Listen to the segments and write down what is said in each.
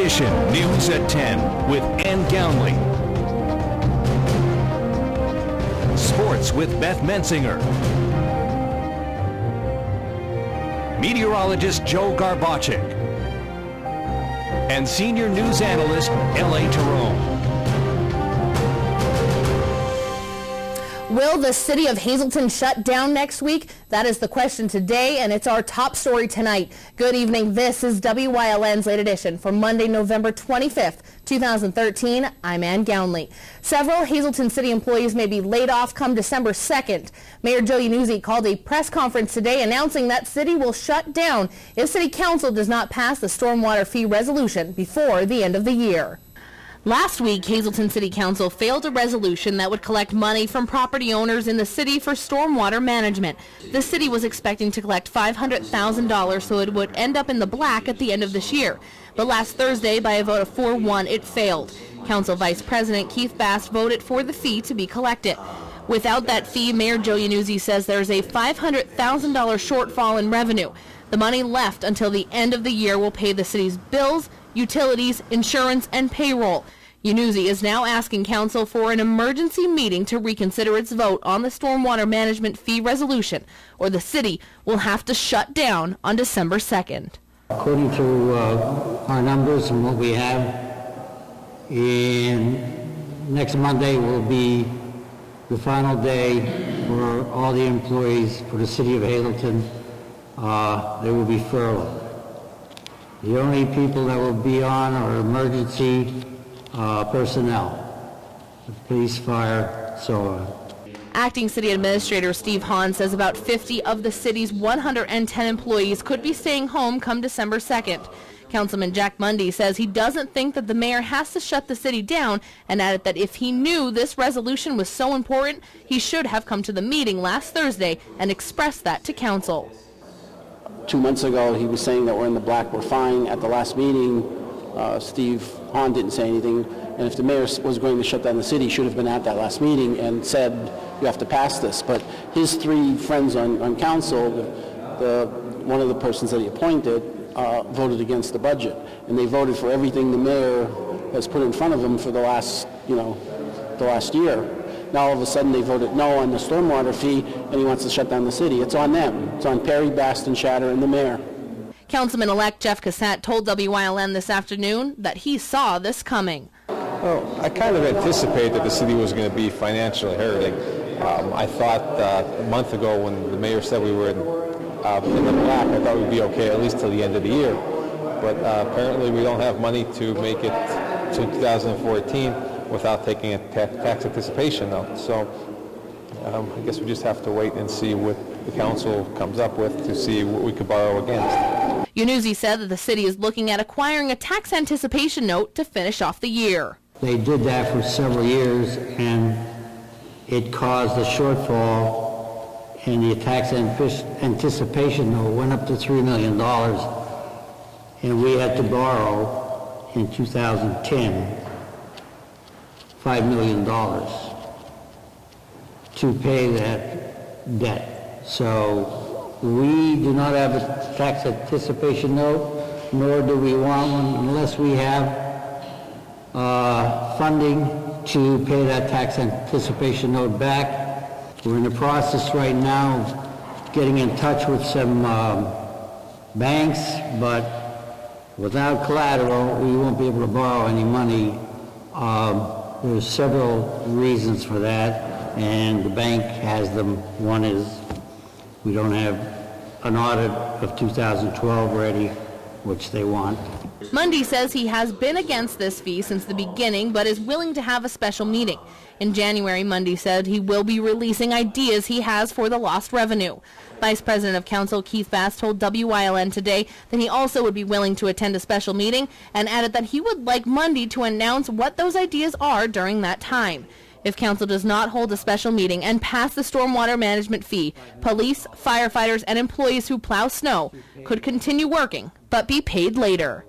Edition News at 10 with Ann Gownley. Sports with Beth Mensinger. Meteorologist Joe Garbacik. And senior news analyst L.A. Tyrone. Will the city of Hazleton shut down next week? That is the question today, and it's our top story tonight. Good evening. This is WYLN's Late Edition for Monday, November 25th, 2013. I'm Ann Gownley. Several Hazleton City employees may be laid off come December 2nd. Mayor Joe Iannuzzi called a press conference today announcing that city will shut down if City Council does not pass the stormwater fee resolution before the end of the year. Last week, Hazleton City Council failed a resolution that would collect money from property owners in the city for stormwater management. The city was expecting to collect $500,000, so it would end up in the black at the end of this year. But last Thursday, by a vote of 4-1, it failed. Council Vice President Keith Bass voted for the fee to be collected. Without that fee, Mayor Joe Iannuzzi says there's a $500,000 shortfall in revenue. The money left until the end of the year will pay the city's bills, utilities, insurance, and payroll. Iannuzzi is now asking council for an emergency meeting to reconsider its vote on the stormwater management fee resolution, or the city will have to shut down on December 2nd. According to our numbers and what we have, next Monday will be the final day for all the employees for the city of Hazleton. They will be furloughed. The only people that will be on are emergency personnel, police, fire, so on. Acting City Administrator Steve Hahn says about 50 of the city's 110 employees could be staying home come December 2nd. Councilman Jack Mundy says he doesn't think that the mayor has to shut the city down, and added that if he knew this resolution was so important, he should have come to the meeting last Thursday and expressed that to council. 2 months ago, he was saying that we're in the black, we're fine. At the last meeting, Steve Hahn didn't say anything, and if the mayor was going to shut down the city, he should have been at that last meeting and said, you have to pass this. But his three friends on council, one of the persons that he appointed, voted against the budget, and they voted for everything the mayor has put in front of him for the last year. Now all of a sudden they voted no on the stormwater fee, and he wants to shut down the city. It's on them. It's on Perry, Baston, Shatter, and the mayor. Councilman-elect Jeff Cassat told WYLN this afternoon that he saw this coming. Well, I kind of anticipated that the city was going to be financially hurting. I thought a month ago when the mayor said we were in the black, I thought we'd be okay at least till the end of the year. But apparently we don't have money to make it to 2014 without taking a tax anticipation note. So I guess we just have to wait and see what the council comes up with to see what we could borrow against. Iannuzzi said that the city is looking at acquiring a tax anticipation note to finish off the year. They did that for several years, and it caused a shortfall, and the tax anticipation note went up to $3 million, and we had to borrow in 2010 $5 million to pay that debt. So we do not have a tax anticipation note, nor do we want one unless we have funding to pay that tax anticipation note back. We're in the process right now of getting in touch with some banks, but without collateral, we won't be able to borrow any money. There's several reasons for that, and the bank has them. One is we don't have an audit of 2012 ready, which they want. Mundy says he has been against this fee since the beginning, but is willing to have a special meeting. In January, Mundy said he will be releasing ideas he has for the lost revenue. Vice President of Council Keith Bass told WYLN today that he also would be willing to attend a special meeting, and added that he would like Mundy to announce what those ideas are during that time. If council does not hold a special meeting and pass the stormwater management fee, police, firefighters, and employees who plow snow could continue working but be paid later.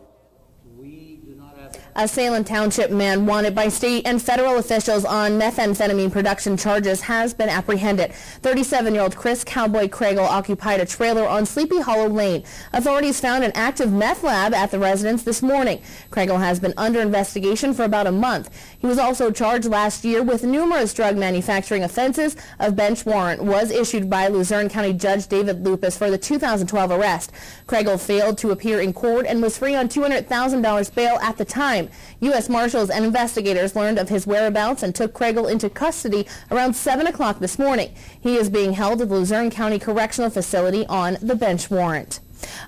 A Salem Township man wanted by state and federal officials on methamphetamine production charges has been apprehended. 37-year-old Chris Cowboy Craigle occupied a trailer on Sleepy Hollow Lane. Authorities found an active meth lab at the residence this morning. Craigle has been under investigation for about a month. He was also charged last year with numerous drug manufacturing offenses. A bench warrant was issued by Luzerne County Judge David Lupus for the 2012 arrest. Craigle failed to appear in court and was free on $200,000 bail at the time. U.S. Marshals and investigators learned of his whereabouts and took Craigle into custody around 7 o'clock this morning. He is being held at the Luzerne County Correctional Facility on the bench warrant.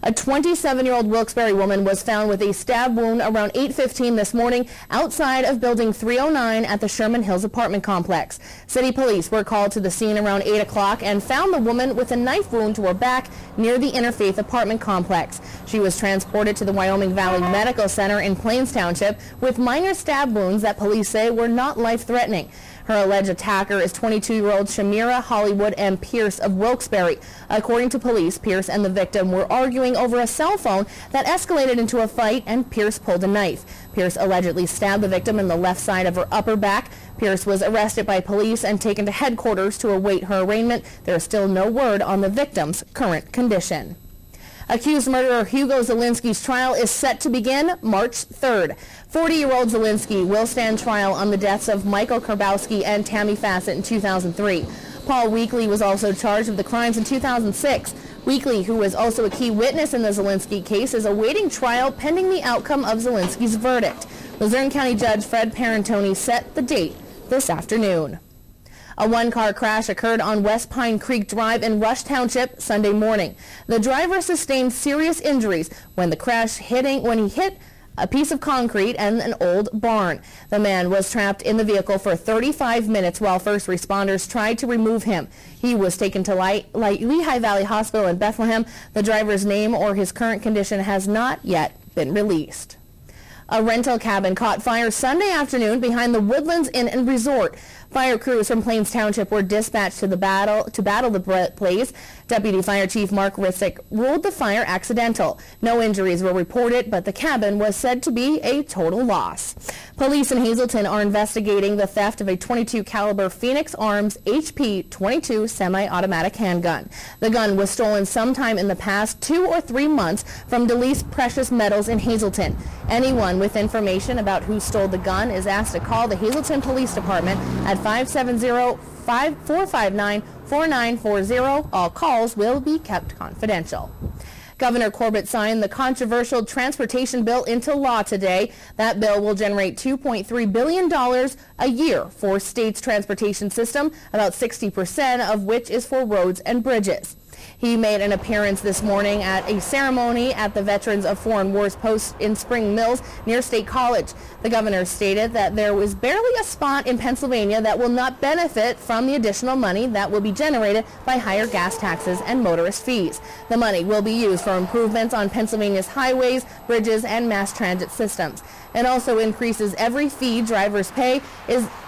A 27-year-old Wilkes-Barre woman was found with a stab wound around 8:15 this morning outside of Building 309 at the Sherman Hills apartment complex. City police were called to the scene around 8 o'clock and found the woman with a knife wound to her back near the Interfaith apartment complex. She was transported to the Wyoming Valley Medical Center in Plains Township with minor stab wounds that police say were not life-threatening. Her alleged attacker is 22-year-old Shamira Hollywood M. Pierce of Wilkes-Barre. According to police, Pierce and the victim were arguing over a cell phone that escalated into a fight, and Pierce pulled a knife. Pierce allegedly stabbed the victim in the left side of her upper back. Pierce was arrested by police and taken to headquarters to await her arraignment. There is still no word on the victim's current condition. Accused murderer Hugo Zielinski's trial is set to begin March 3rd. 40-year-old Zielinski will stand trial on the deaths of Michael Karbowski and Tammy Fassett in 2003. Paul Weekly was also charged with the crimes in 2006. Weekly, who was also a key witness in the Zielinski case, is awaiting trial pending the outcome of Zielinski's verdict. Luzerne County Judge Fred Parentoni set the date this afternoon. A one-car crash occurred on West Pine Creek Drive in Rush Township Sunday morning. The driver sustained serious injuries when he hit a piece of concrete and an old barn. The man was trapped in the vehicle for 35 minutes while first responders tried to remove him. He was taken to Lehigh Valley Hospital in Bethlehem. The driver's name or his current condition has not yet been released. A rental cabin caught fire Sunday afternoon behind the Woodlands Inn and Resort. Fire crews from Plains Township were dispatched to battle the blaze. Deputy Fire Chief Mark Rissick ruled the fire accidental. No injuries were reported, but the cabin was said to be a total loss. Police in Hazleton are investigating the theft of a .22 caliber Phoenix Arms HP 22 semi-automatic handgun. The gun was stolen sometime in the past 2 or 3 months from Delease Precious Metals in Hazleton. Anyone with information about who stole the gun is asked to call the Hazleton Police Department at 570-459-4940. All calls will be kept confidential. Governor Corbett signed the controversial transportation bill into law today. That bill will generate $2.3 billion a year for state's transportation system, about 60% of which is for roads and bridges. He made an appearance this morning at a ceremony at the Veterans of Foreign Wars post in Spring Mills near State College. The governor stated that there was barely a spot in Pennsylvania that will not benefit from the additional money that will be generated by higher gas taxes and motorist fees. The money will be used for improvements on Pennsylvania's highways, bridges, and mass transit systems. It also increases every fee drivers pay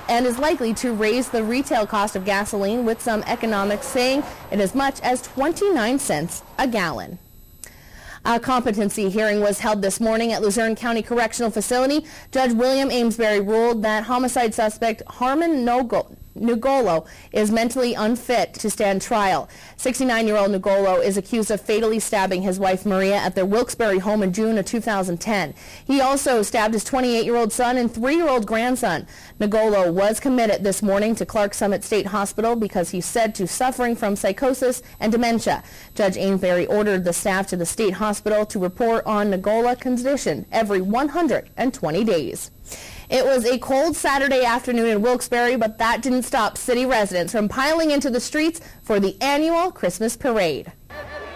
and is likely to raise the retail cost of gasoline, with some economics saying it as much as 29 cents a gallon. A competency hearing was held this morning at Luzerne County Correctional Facility. Judge William Amesbury ruled that homicide suspect Harmon Nugolo is mentally unfit to stand trial. 69-year-old Nugolo is accused of fatally stabbing his wife Maria at their Wilkes-Barre home in June of 2010. He also stabbed his 28-year-old son and 3-year-old grandson. Nugolo was committed this morning to Clark Summit State Hospital because he's said to suffering from psychosis and dementia. Judge Amesbury ordered the staff to the state hospital to report on Nugolo's condition every 120 days. It was a cold Saturday afternoon in Wilkes-Barre, but that didn't stop city residents from piling into the streets for the annual Christmas parade.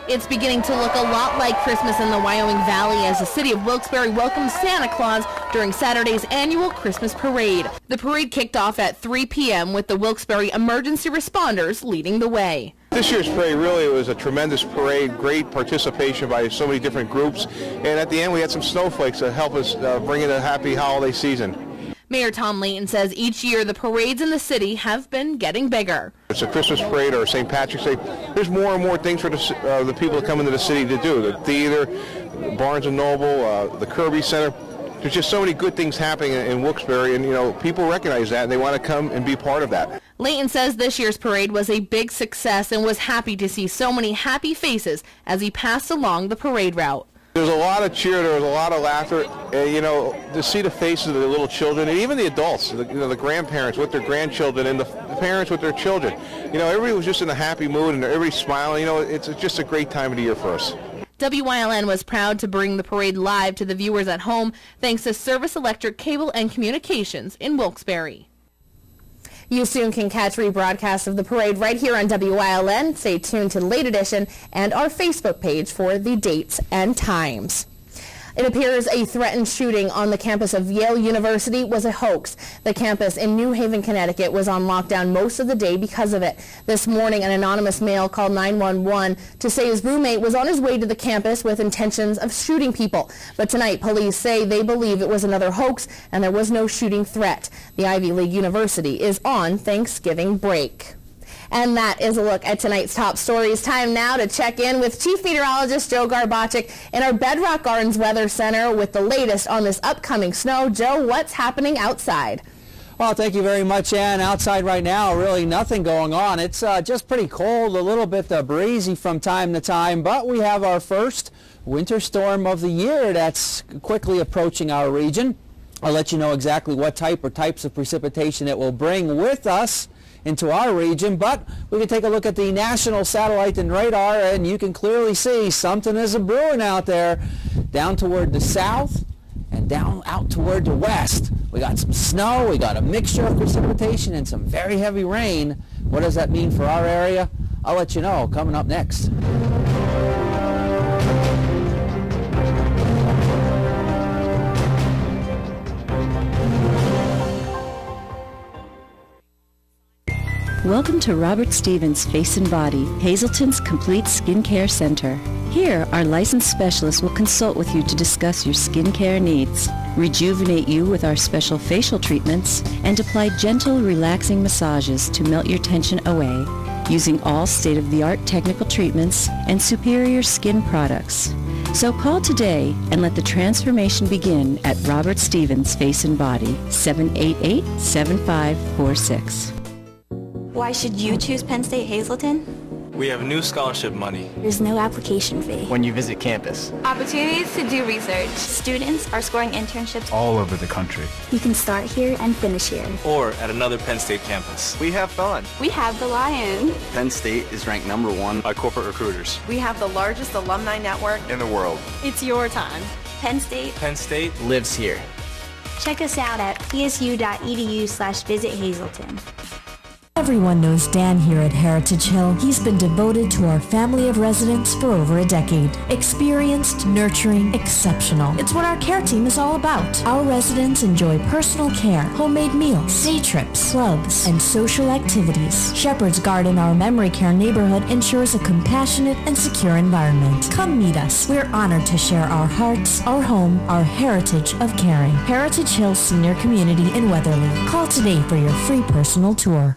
It's beginning to look a lot like Christmas in the Wyoming Valley as the city of Wilkes-Barre welcomes Santa Claus during Saturday's annual Christmas parade. The parade kicked off at 3 p.m. with the Wilkes-Barre emergency responders leading the way. This year's parade really was a tremendous parade, great participation by so many different groups, and at the end we had some snowflakes to help us bring in a happy holiday season. Mayor Tom Layton says each year the parades in the city have been getting bigger. It's a Christmas parade or St. Patrick's Day. There's more and more things for the people that come into the city to do. The theater, Barnes & Noble, the Kirby Center. there's just so many good things happening in Wilkes-Barre, and, you know, people recognize that, and they want to come and be part of that. Layton says this year's parade was a big success and was happy to see so many happy faces as he passed along the parade route. There's a lot of cheer, there was a lot of laughter, you know, to see the faces of the little children, and even the adults, the grandparents with their grandchildren, and the parents with their children. You know, everybody was just in a happy mood, and everybody's smiling. You know, it's just a great time of the year for us. WYLN was proud to bring the parade live to the viewers at home thanks to Service Electric Cable and Communications in Wilkes-Barre. You soon can catch rebroadcasts of the parade right here on WYLN. Stay tuned to Late Edition and our Facebook page for the dates and times. It appears a threatened shooting on the campus of Yale University was a hoax. The campus in New Haven, Connecticut was on lockdown most of the day because of it. This morning, an anonymous male called 911 to say his roommate was on his way to the campus with intentions of shooting people. But tonight, police say they believe it was another hoax and there was no shooting threat. The Ivy League University is on Thanksgiving break. And that is a look at tonight's top stories. Time now to check in with Chief Meteorologist Joe Garbacic in our Bedrock Gardens Weather Center with the latest on this upcoming snow. Joe, what's happening outside? Well, thank you very much, Ann. Outside right now, really nothing going on. It's just pretty cold, a little bit breezy from time to time, but we have our first winter storm of the year that's quickly approaching our region. I'll let you know exactly what type or types of precipitation it will bring with us into our region, but we can take a look at the national satellite and radar, and you can clearly see something is brewing out there down toward the south and down out toward the west. We got some snow, we got a mixture of precipitation and some very heavy rain. What does that mean for our area? I'll let you know coming up next. Welcome to Robert Stevens Face and Body, Hazleton's complete skincare center. Here, our licensed specialists will consult with you to discuss your skincare needs, rejuvenate you with our special facial treatments, and apply gentle, relaxing massages to melt your tension away, using all state-of-the-art technical treatments and superior skin products. So call today and let the transformation begin at Robert Stevens Face and Body, 788-7546. Why should you choose Penn State Hazleton? We have new scholarship money. There's no application fee. When you visit campus. Opportunities to do research. Students are scoring internships all over the country. You can start here and finish here. Or at another Penn State campus. We have fun. We have the Lion. Penn State is ranked #1 by corporate recruiters. We have the largest alumni network in the world. It's your time. Penn State. Penn State lives here. Check us out at psu.edu/visit-Hazleton. Everyone knows Dan here at Heritage Hill. He's been devoted to our family of residents for over a decade. Experienced, nurturing, exceptional. It's what our care team is all about. Our residents enjoy personal care, homemade meals, day trips, clubs, and social activities. Shepherd's Garden, our memory care neighborhood, ensures a compassionate and secure environment. Come meet us. We're honored to share our hearts, our home, our heritage of caring. Heritage Hill Senior Community in Weatherly. Call today for your free personal tour.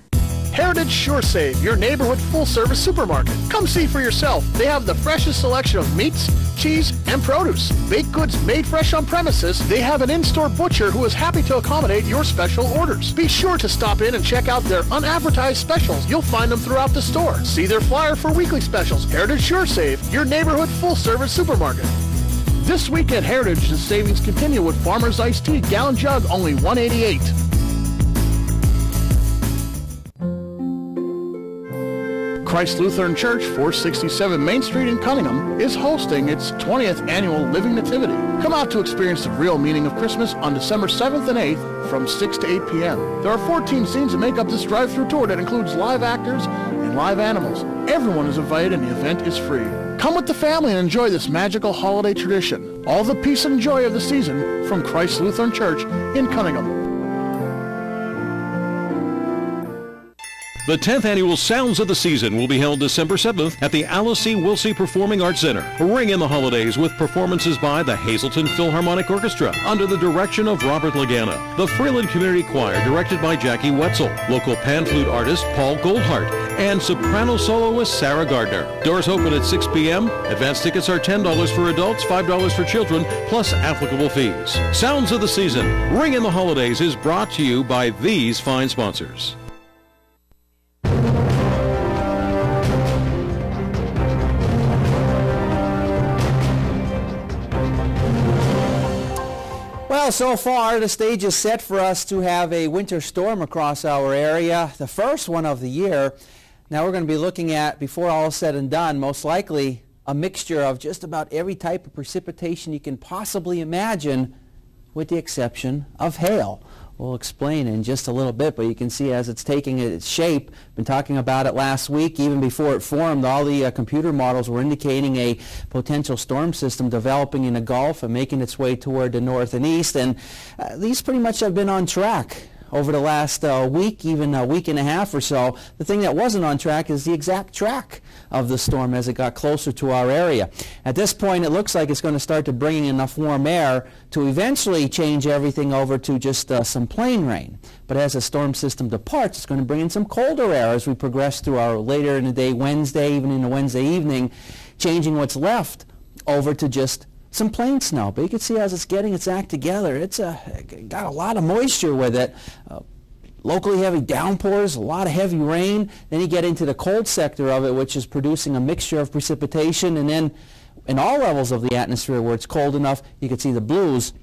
Heritage Sure Save, your neighborhood full-service supermarket. Come see for yourself. They have the freshest selection of meats, cheese, and produce. Baked goods made fresh on premises. They have an in-store butcher who is happy to accommodate your special orders. Be sure to stop in and check out their unadvertised specials. You'll find them throughout the store. See their flyer for weekly specials. Heritage Sure Save, your neighborhood full-service supermarket. This week at Heritage, the savings continue with Farmer's Iced Tea gallon jug only $1.88. Christ Lutheran Church, 467 Main Street in Cunningham, is hosting its 20th annual Living Nativity. Come out to experience the real meaning of Christmas on December 7th and 8th from 6 to 8 p.m. There are 14 scenes that make up this drive-through tour that includes live actors and live animals. Everyone is invited and the event is free. Come with the family and enjoy this magical holiday tradition. All the peace and joy of the season from Christ Lutheran Church in Cunningham. The 10th annual Sounds of the Season will be held December 7th at the Alice C. Wilsey Performing Arts Center. Ring in the holidays with performances by the Hazleton Philharmonic Orchestra under the direction of Robert Lagana, the Freeland Community Choir directed by Jackie Wetzel, local pan flute artist Paul Goldhart, and soprano soloist Sarah Gardner. Doors open at 6 p.m. Advance tickets are $10 for adults, $5 for children, plus applicable fees. Sounds of the Season, Ring in the Holidays is brought to you by these fine sponsors. Well, so far the stage is set for us to have a winter storm across our area, the first one of the year. Now we're going to be looking at, before all is said and done, most likely a mixture of just about every type of precipitation you can possibly imagine, with the exception of hail. We'll explain in just a little bit, but you can see as it's taking its shape, been talking about it last week, even before it formed, all the computer models were indicating a potential storm system developing in the Gulf and making its way toward the north and east, and these pretty much have been on track over the last week, even a week and a half or so. The thing that wasn't on track is the exact track of the storm as it got closer to our area. At this point, it looks like it's going to start to bring in enough warm air to eventually change everything over to just some plain rain. But as the storm system departs, it's going to bring in some colder air as we progress through our later in the day Wednesday, even into Wednesday evening, changing what's left over to just some plain snow. But you can see as it's getting its act together, it's got a lot of moisture with it. Locally heavy downpours, a lot of heavy rain. Then you get into the cold sector of it, which is producing a mixture of precipitation. And then in all levels of the atmosphere where it's cold enough, you can see the blues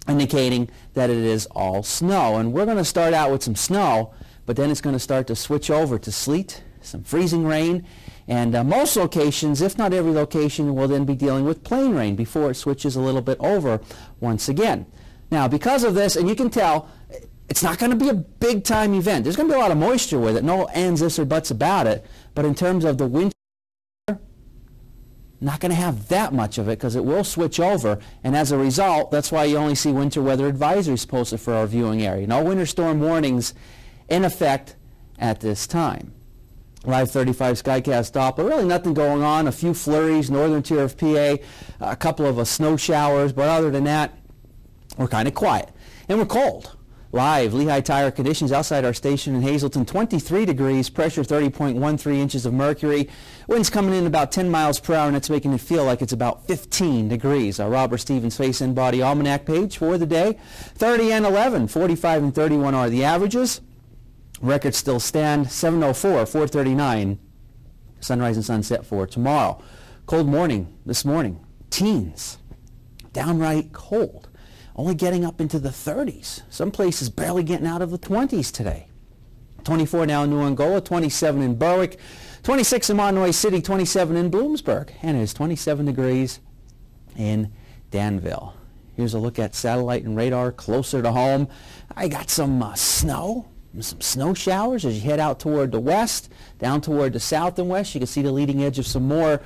indicating that it is all snow. And we're going to start out with some snow, but then it's going to start to switch over to sleet, some freezing rain. And most locations, if not every location, will then be dealing with plain rain before it switches a little bit over once again. Now, because of this, and you can tell, it's not going to be a big-time event. There's going to be a lot of moisture with it, no ands, ifs, or buts about it. But in terms of the wind, not going to have that much of it because it will switch over. And as a result, that's why you only see winter weather advisories posted for our viewing area. No winter storm warnings in effect at this time. Live 35 Skycast Doppler, really nothing going on, a few flurries, northern tier of PA, a couple of snow showers, but other than that, we're kind of quiet. And we're cold. Live Lehigh Tire conditions outside our station in Hazleton, 23 degrees, pressure 30.13 inches of mercury, winds coming in about 10 miles per hour, and it's making it feel like it's about 15 degrees. Our Robert Stevens Face and Body Almanac page for the day, 30 and 11, 45 and 31 are the averages. Records still stand, 7:04, 4:39, sunrise and sunset for tomorrow. Cold morning this morning, teens, downright cold, only getting up into the 30s. Some places barely getting out of the 20s today. 24 now in New Angola, 27 in Berwick, 26 in Monterey City, 27 in Bloomsburg, and it is 27 degrees in Danville. Here's a look at satellite and radar closer to home. I got some snow. Some snow showers as you head out toward the west, down toward the south and west. You can see the leading edge of some more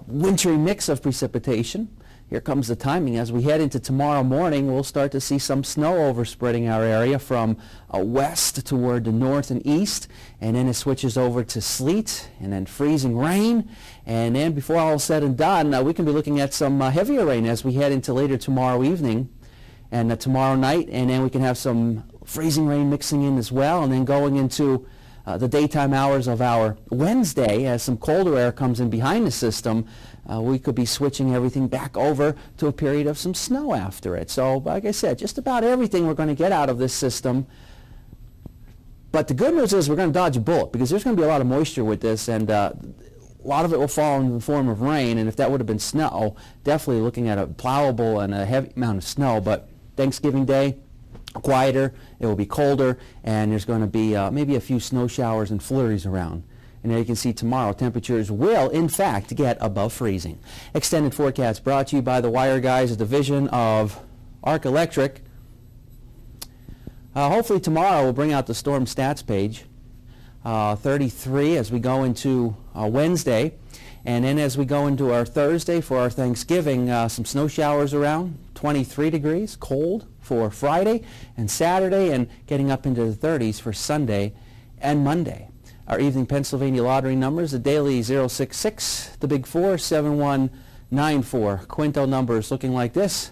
wintry mix of precipitation. Here comes the timing. As we head into tomorrow morning, we'll start to see some snow overspreading our area from west toward the north and east, and then it switches over to sleet and then freezing rain. And then before all is said and done, we can be looking at some heavier rain as we head into later tomorrow evening and tomorrow night, and then we can have some freezing rain mixing in as well, and then going into the daytime hours of our Wednesday, as some colder air comes in behind the system, we could be switching everything back over to a period of some snow after it. So, like I said, just about everything we're going to get out of this system. But the good news is we're going to dodge a bullet because there's going to be a lot of moisture with this, and a lot of it will fall in the form of rain, and if that would have been snow, definitely looking at a plowable and a heavy amount of snow. But Thanksgiving Day, quieter, it will be colder, and there's going to be maybe a few snow showers and flurries around. And there you can see tomorrow temperatures will in fact get above freezing. Extended forecast brought to you by the Wire Guys, a division of Arc Electric. Hopefully tomorrow we'll bring out the storm stats page. 33 as we go into Wednesday, and then as we go into our Thursday for our Thanksgiving, some snow showers around, 23 degrees, cold for Friday and Saturday, and getting up into the 30s for Sunday and Monday. Our evening Pennsylvania lottery numbers, the daily 066, the big 4, 7194. Quinto numbers looking like this,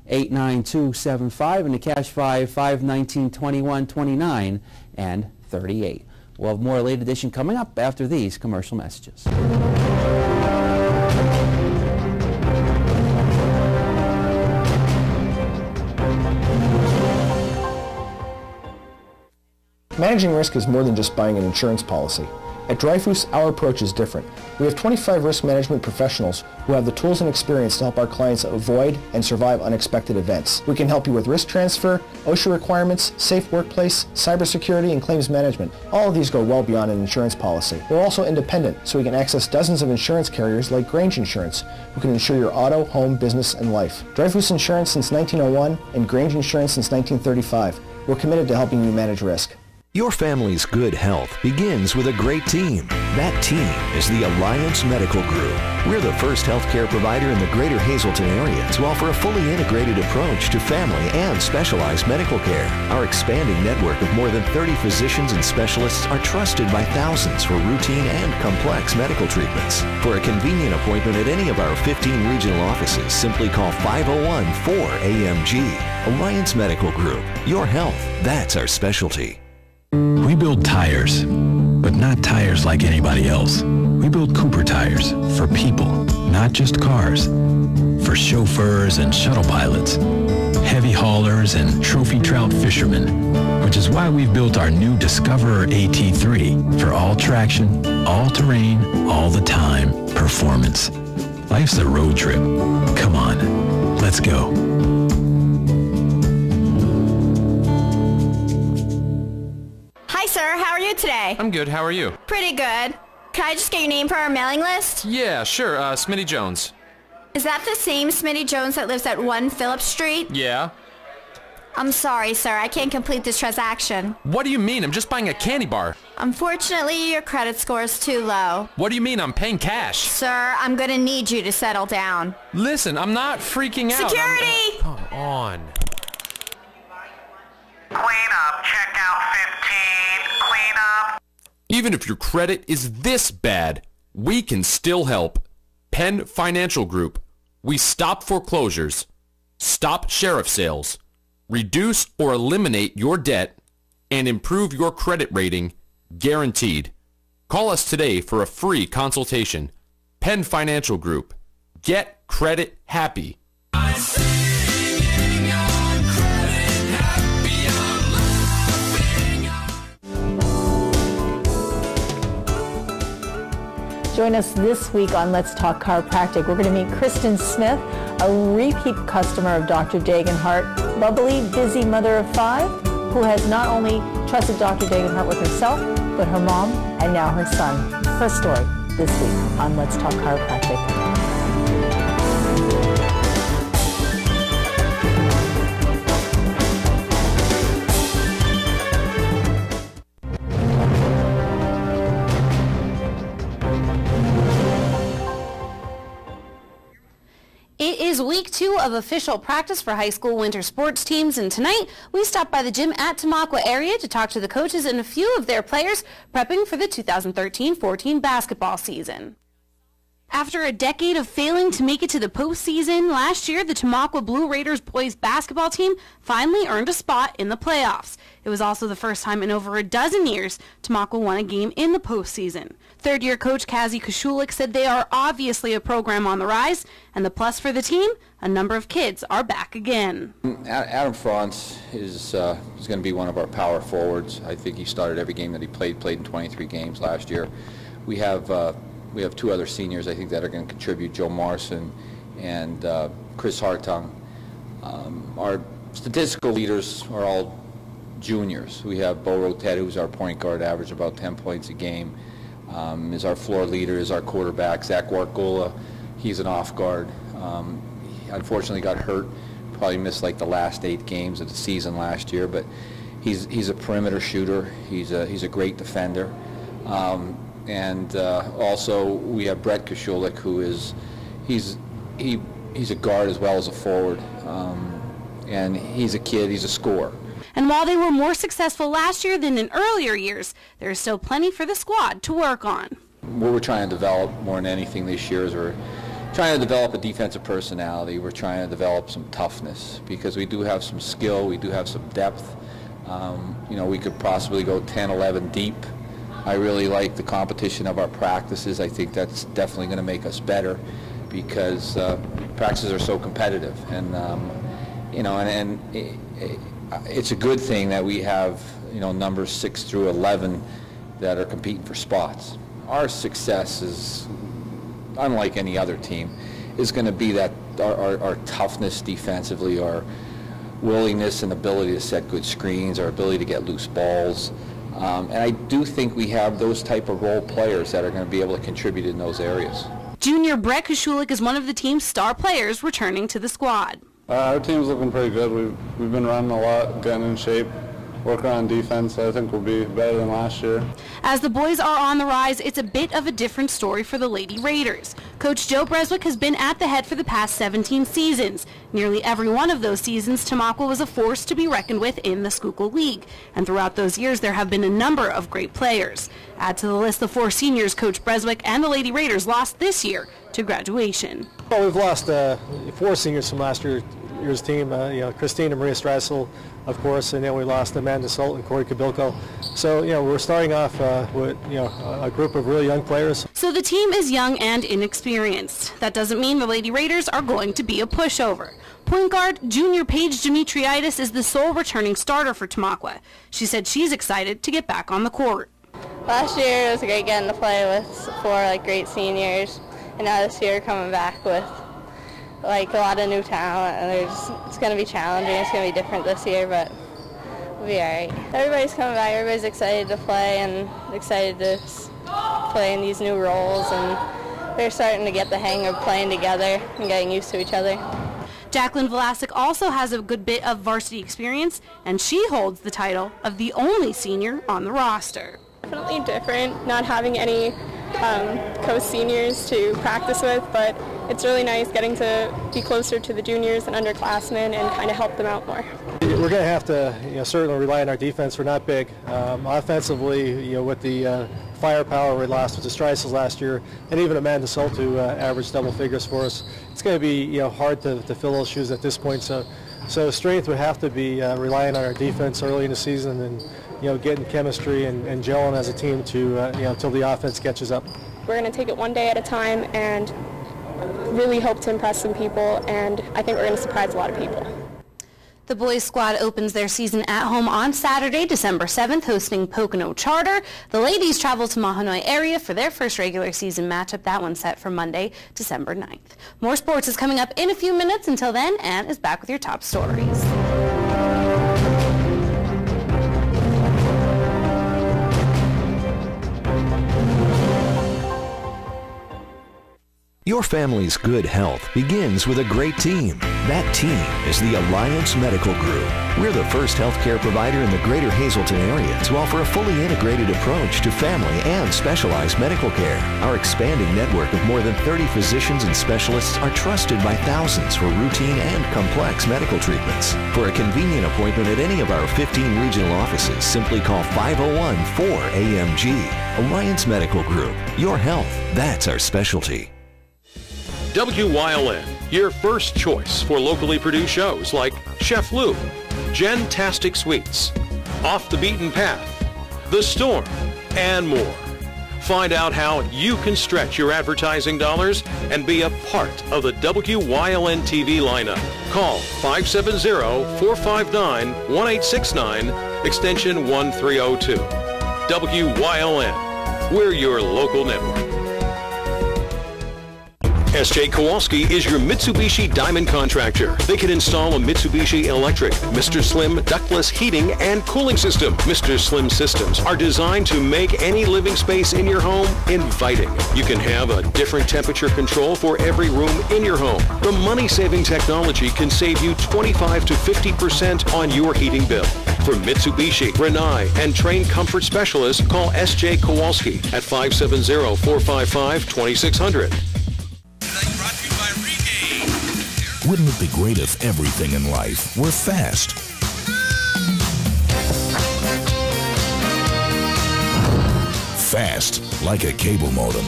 89275, and the cash 5, 19, 21, 29, and 38. We'll have more late edition coming up after these commercial messages. Managing risk is more than just buying an insurance policy. At Dreyfus, our approach is different. We have 25 risk management professionals who have the tools and experience to help our clients avoid and survive unexpected events. We can help you with risk transfer, OSHA requirements, safe workplace, cybersecurity, and claims management. All of these go well beyond an insurance policy. We're also independent, so we can access dozens of insurance carriers like Grange Insurance, who can insure your auto, home, business, and life. Dreyfus Insurance since 1901 and Grange Insurance since 1935. We're committed to helping you manage risk. Your family's good health begins with a great team. That team is the Alliance Medical Group. We're the first healthcare provider in the greater Hazleton area to offer a fully integrated approach to family and specialized medical care. Our expanding network of more than 30 physicians and specialists are trusted by thousands for routine and complex medical treatments. For a convenient appointment at any of our 15 regional offices, simply call 501-4AMG. Alliance Medical Group. Your health, that's our specialty. We build tires, but not tires like anybody else. We build Cooper tires for people, not just cars. For chauffeurs and shuttle pilots, heavy haulers and trophy trout fishermen, which is why we've built our new Discoverer AT3 for all traction, all terrain, all the time performance. Life's a road trip. Come on, let's go. Hi, sir. How are you today? I'm good. How are you? Pretty good. Can I just get your name for our mailing list? Yeah, sure. Smitty Jones. Is that the same Smitty Jones that lives at 1 Phillip Street? Yeah. I'm sorry, sir. I can't complete this transaction. What do you mean? I'm just buying a candy bar. Unfortunately, your credit score is too low. What do you mean? I'm paying cash. Sir, I'm going to need you to settle down. Listen, I'm not freaking out. Security! Come on. Clean up. Check out 15. Clean up. Even if your credit is this bad, we can still help. Penn Financial Group. We stop foreclosures, stop sheriff sales, reduce or eliminate your debt, and improve your credit rating, guaranteed. Call us today for a free consultation. Penn Financial Group. Get credit happy. Join us this week on Let's Talk Chiropractic. We're going to meet Kristen Smith, a repeat customer of Dr. Dagenhart, bubbly, busy mother of 5, who has not only trusted Dr. Dagenhart with herself, but her mom and now her son. Her story this week on Let's Talk Chiropractic. It is week 2 of official practice for high school winter sports teams, and tonight we stopped by the gym at Tamaqua area to talk to the coaches and a few of their players prepping for the 2013-14 basketball season. After a decade of failing to make it to the postseason, last year the Tamaqua Blue Raiders boys basketball team finally earned a spot in the playoffs. It was also the first time in over a dozen years Tamaqua won a game in the postseason. Third-year coach Kazi Kashulik said they are obviously a program on the rise, and the plus for the team, a number of kids are back again. Adam Franz is going to be one of our power forwards. I think he started every game that he played in 23 games last year. We have 2 other seniors I think that are going to contribute, Joe Morrison and Chris Hartung. Our statistical leaders are all juniors. We have Bo Rotet, who's our point guard, average about 10 points a game. Is our floor leader, is our quarterback. Zach Wargola, he's an off guard. He unfortunately got hurt, probably missed like the last 8 games of the season last year, but he's a perimeter shooter. He's a great defender. And also we have Brett Kashulik, who he's a guard as well as a forward, and he's a kid, he's a scorer. And while they were more successful last year than in earlier years, there is still plenty for the squad to work on. What we're trying to develop more than anything this year is we're trying to develop a defensive personality. We're trying to develop some toughness because we do have some skill, we do have some depth. You know, we could possibly go 10, 11 deep. I really like the competition of our practices. I think that's definitely going to make us better because practices are so competitive. And, you know, and it's a good thing that we have, you know, numbers 6 through 11 that are competing for spots. Our success is, unlike any other team, is going to be that our toughness defensively, our willingness and ability to set good screens, our ability to get loose balls. And I do think we have those type of role players that are going to be able to contribute in those areas. Junior Brett Kushulik is one of the team's star players returning to the squad. Our team's looking pretty good. We've been running a lot, getting in shape, working on defense. I think we'll be better than last year. As the boys are on the rise, it's a bit of a different story for the Lady Raiders. Coach Joe Breswick has been at the head for the past 17 seasons. Nearly every one of those seasons, Tamaqua was a force to be reckoned with in the Schuylkill League. And throughout those years, there have been a number of great players. Add to the list the 4 seniors Coach Breswick and the Lady Raiders lost this year to graduation. Well, we've lost 4 seniors from last year's team. You know, Christine and Maria Strassel, of course, and then we lost Amanda Solt and Corey Kabilko. So, you know, we're starting off with, you know, a group of really young players. So the team is young and inexperienced. That doesn't mean the Lady Raiders are going to be a pushover. Point guard junior Paige Demetriitis is the sole returning starter for Tamaqua. She said she's excited to get back on the court. Last year it was great getting to play with 4 great seniors, and now this year coming back with a lot of new talent, and it's going to be challenging. It's going to be different this year, but we'll be all right. Everybody's coming back. Everybody's excited to play and excited to play in these new roles, and they're starting to get the hang of playing together and getting used to each other. Jacqueline Vlasic also has a good bit of varsity experience, and she holds the title of the only senior on the roster. Definitely different, not having any co-seniors to practice with, but it's really nice getting to be closer to the juniors and underclassmen and kind of help them out more. We're going to have to, you know, certainly rely on our defense. We're not big. Offensively, you know, with the firepower we lost with the Streisels last year, and even Amanda Solt, who averaged double figures for us, it's going to be, you know, hard to fill those shoes at this point. So strength would have to be relying on our defense early in the season, and, you know, getting chemistry and gelling as a team to, you know, until the offense catches up. We're going to take it one day at a time and really hope to impress some people, and I think we're going to surprise a lot of people. The boys squad opens their season at home on Saturday, December 7th, hosting Pocono Charter. The ladies travel to Mahanoy area for their first regular season matchup. That one's set for Monday, December 9th. More sports is coming up in a few minutes. Until then, Ann is back with your top stories. Your family's good health begins with a great team. That team is the Alliance Medical Group. We're the first healthcare provider in the greater Hazleton area to offer a fully integrated approach to family and specialized medical care. Our expanding network of more than 30 physicians and specialists are trusted by thousands for routine and complex medical treatments. For a convenient appointment at any of our 15 regional offices, simply call 501-4AMG. Alliance Medical Group. Your health, that's our specialty. WYLN, your first choice for locally produced shows like Chef Lou, Jen-tastic Sweets, Off the Beaten Path, The Storm, and more. Find out how you can stretch your advertising dollars and be a part of the WYLN TV lineup. Call 570-459-1869, extension 1302. WYLN, we're your local network. S.J. Kowalski is your Mitsubishi Diamond contractor. They can install a Mitsubishi electric, Mr. Slim ductless heating and cooling system. Mr. Slim systems are designed to make any living space in your home inviting. You can have a different temperature control for every room in your home. The money-saving technology can save you 25 to 50% on your heating bill. For Mitsubishi, Rinnai, and trained comfort specialists, call S.J. Kowalski at 570-455-2600. Wouldn't it be great if everything in life were fast? fast like a cable modem.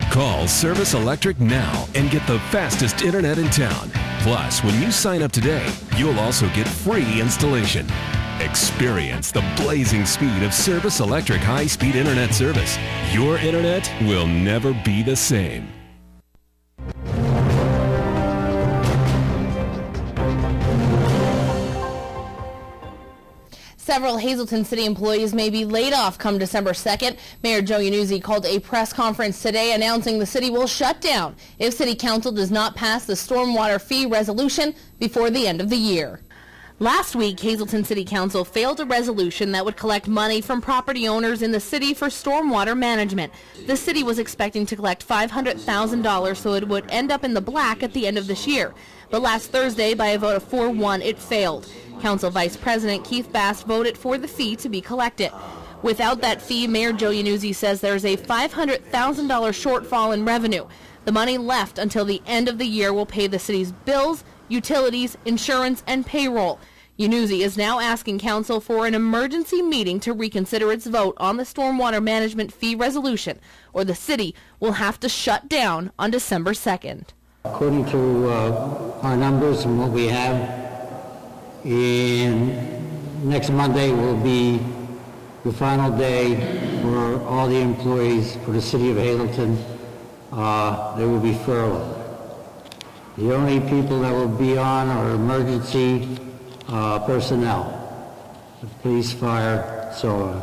Call Service Electric now and get the fastest internet in town. Plus, when you sign up today, you'll also get free installation. Experience the blazing speed of Service Electric high-speed internet service. Your internet will never be the same. Several Hazleton City employees may be laid off come December 2nd. Mayor Joe Iannuzzi called a press conference today announcing the city will shut down if City Council does not pass the stormwater fee resolution before the end of the year. Last week, Hazleton City Council failed a resolution that would collect money from property owners in the city for stormwater management. The city was expecting to collect $500,000, so it would end up in the black at the end of this year. But last Thursday, by a vote of 4-1, it failed. Council Vice President Keith Bass voted for the fee to be collected. Without that fee, Mayor Joe Iannuzzi says there's a $500,000 shortfall in revenue. The money left until the end of the year will pay the city's bills, utilities, insurance, and payroll. Iannuzzi is now asking Council for an emergency meeting to reconsider its vote on the stormwater management fee resolution, or the city will have to shut down on December 2nd. According to our numbers and what we have, next Monday will be the final day for all the employees for the city of Hazleton. They will be furloughed. The only people that will be on are emergency personnel, the police, fire, so on.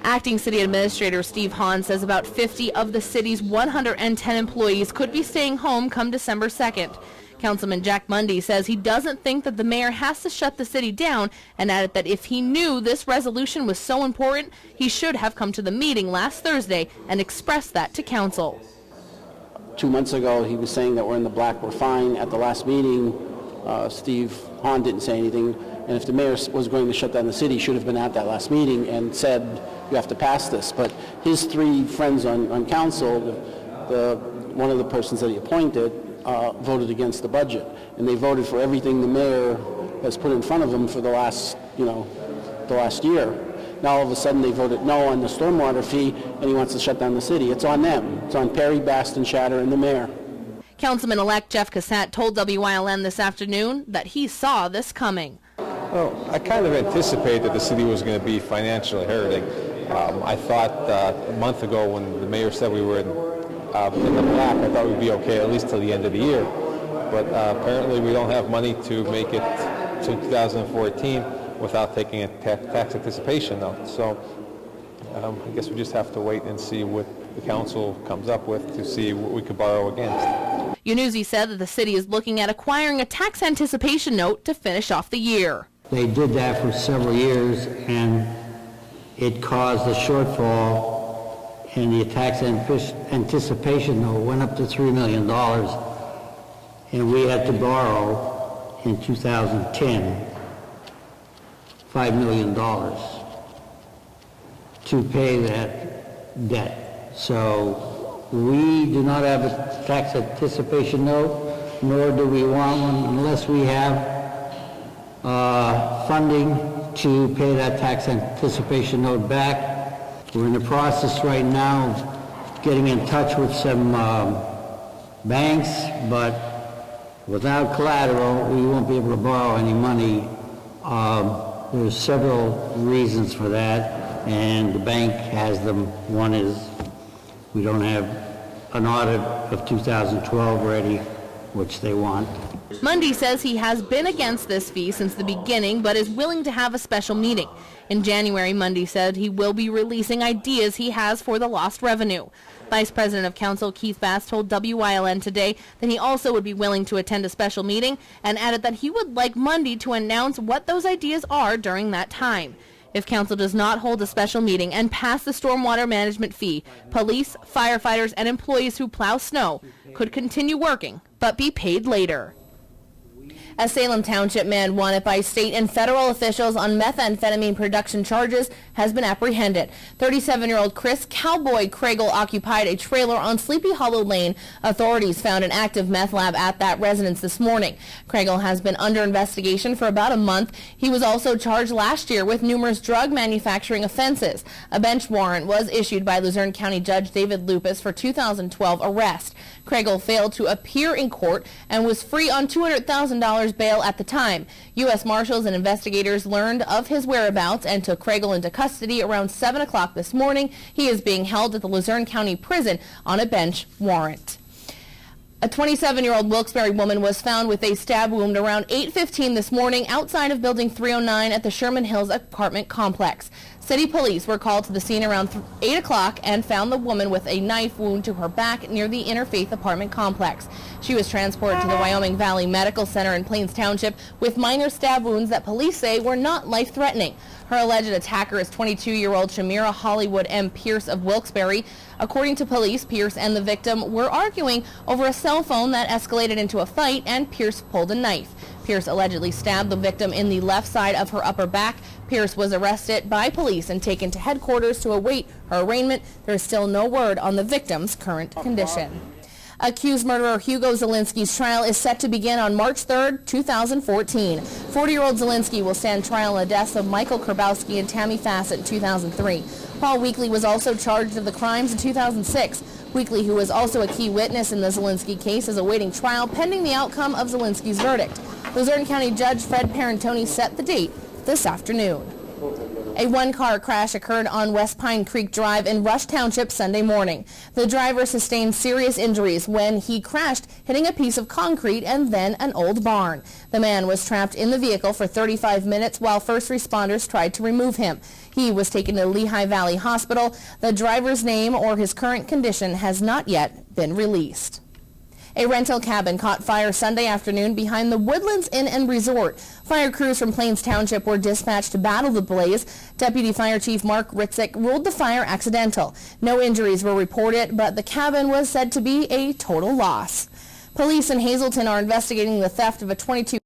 Acting City Administrator Steve Hahn says about 50 of the city's 110 employees could be staying home come December 2nd. Councilman Jack Mundy says he doesn't think that the mayor has to shut the city down, and added that if he knew this resolution was so important, he should have come to the meeting last Thursday and expressed that to council. 2 months ago, he was saying that we're in the black, we're fine. At the last meeting, Steve Hahn didn't say anything, and if the mayor was going to shut down the city, he should have been at that last meeting and said, you have to pass this. But his 3 friends on council, one of the persons that he appointed, voted against the budget, and they voted for everything the mayor has put in front of them for the last year. Now all of a sudden they voted no on the stormwater fee, and he wants to shut down the city. It's on them. It's on Perry, Baston, Shatter, and the mayor. Councilman-elect Jeff Cassat told WYLN this afternoon that he saw this coming. Well, I kind of anticipated that the city was going to be financially hurting. I thought a month ago when the mayor said we were in the black, I thought we'd be okay at least till the end of the year. But apparently we don't have money to make it to 2014 without taking a tax anticipation note. So I guess we just have to wait and see what the council comes up with to see what we could borrow against. Iannuzzi said that the city is looking at acquiring a tax anticipation note to finish off the year. They did that for several years, and it caused a shortfall, and the tax anticipation note went up to $3 million, and we had to borrow in 2010 $5 million to pay that debt. So we do not have a tax anticipation note, nor do we want one unless we have funding to pay that tax anticipation note back. We're in the process right now of getting in touch with some banks, but without collateral, we won't be able to borrow any money. There's several reasons for that, and the bank has them. One is we don't have an audit of 2012 ready, which they want. Mundy says he has been against this fee since the beginning, but is willing to have a special meeting. In January, Mundy said he will be releasing ideas he has for the lost revenue. Vice President of Council Keith Bass told WYLN today that he also would be willing to attend a special meeting, and added that he would like Mundy to announce what those ideas are during that time. If Council does not hold a special meeting and pass the stormwater management fee, police, firefighters, and employees who plow snow could continue working but be paid later. A Salem Township man wanted by state and federal officials on methamphetamine production charges has been apprehended. 37-year-old Chris Cowboy Craigle occupied a trailer on Sleepy Hollow Lane. Authorities found an active meth lab at that residence this morning. Craigle has been under investigation for about a month. He was also charged last year with numerous drug manufacturing offenses. A bench warrant was issued by Luzerne County Judge David Lupus for 2012 arrest. Craigle failed to appear in court and was free on $200,000 bail at the time. U.S. Marshals and investigators learned of his whereabouts and took Craigle into custody around 7 o'clock this morning. He is being held at the Luzerne County Prison on a bench warrant. A 27-year-old Wilkes-Barre woman was found with a stab wound around 8:15 this morning outside of Building 309 at the Sherman Hills apartment complex. City police were called to the scene around 8 o'clock and found the woman with a knife wound to her back near the Interfaith apartment complex. She was transported to the Wyoming Valley Medical Center in Plains Township with minor stab wounds that police say were not life-threatening. Her alleged attacker is 22-year-old Shamira Hollywood M. Pierce of Wilkes-Barre. According to police, Pierce and the victim were arguing over a cell phone that escalated into a fight, and Pierce pulled a knife. Pierce allegedly stabbed the victim in the left side of her upper back. Pierce was arrested by police and taken to headquarters to await her arraignment. There is still no word on the victim's current condition. Accused murderer Hugo Zielinski's trial is set to begin on March 3, 2014. 40-year-old Zielinski will stand trial in the deaths of Michael Kurbowski and Tammy Fassett in 2003. Paul Weekly was also charged of the crimes in 2006. Weekly, who was also a key witness in the Zielinski case, is awaiting trial pending the outcome of Zielinski's verdict. Luzerne County Judge Fred Parentoni set the date this afternoon. A one-car crash occurred on West Pine Creek Drive in Rush Township Sunday morning. The driver sustained serious injuries when he crashed, hitting a piece of concrete and then an old barn. The man was trapped in the vehicle for 35 minutes while first responders tried to remove him. He was taken to Lehigh Valley Hospital. The driver's name or his current condition has not yet been released. A rental cabin caught fire Sunday afternoon behind the Woodlands Inn and Resort. Fire crews from Plains Township were dispatched to battle the blaze. Deputy Fire Chief Mark Ritzik ruled the fire accidental. No injuries were reported, but the cabin was said to be a total loss. Police in Hazleton are investigating the theft of a .22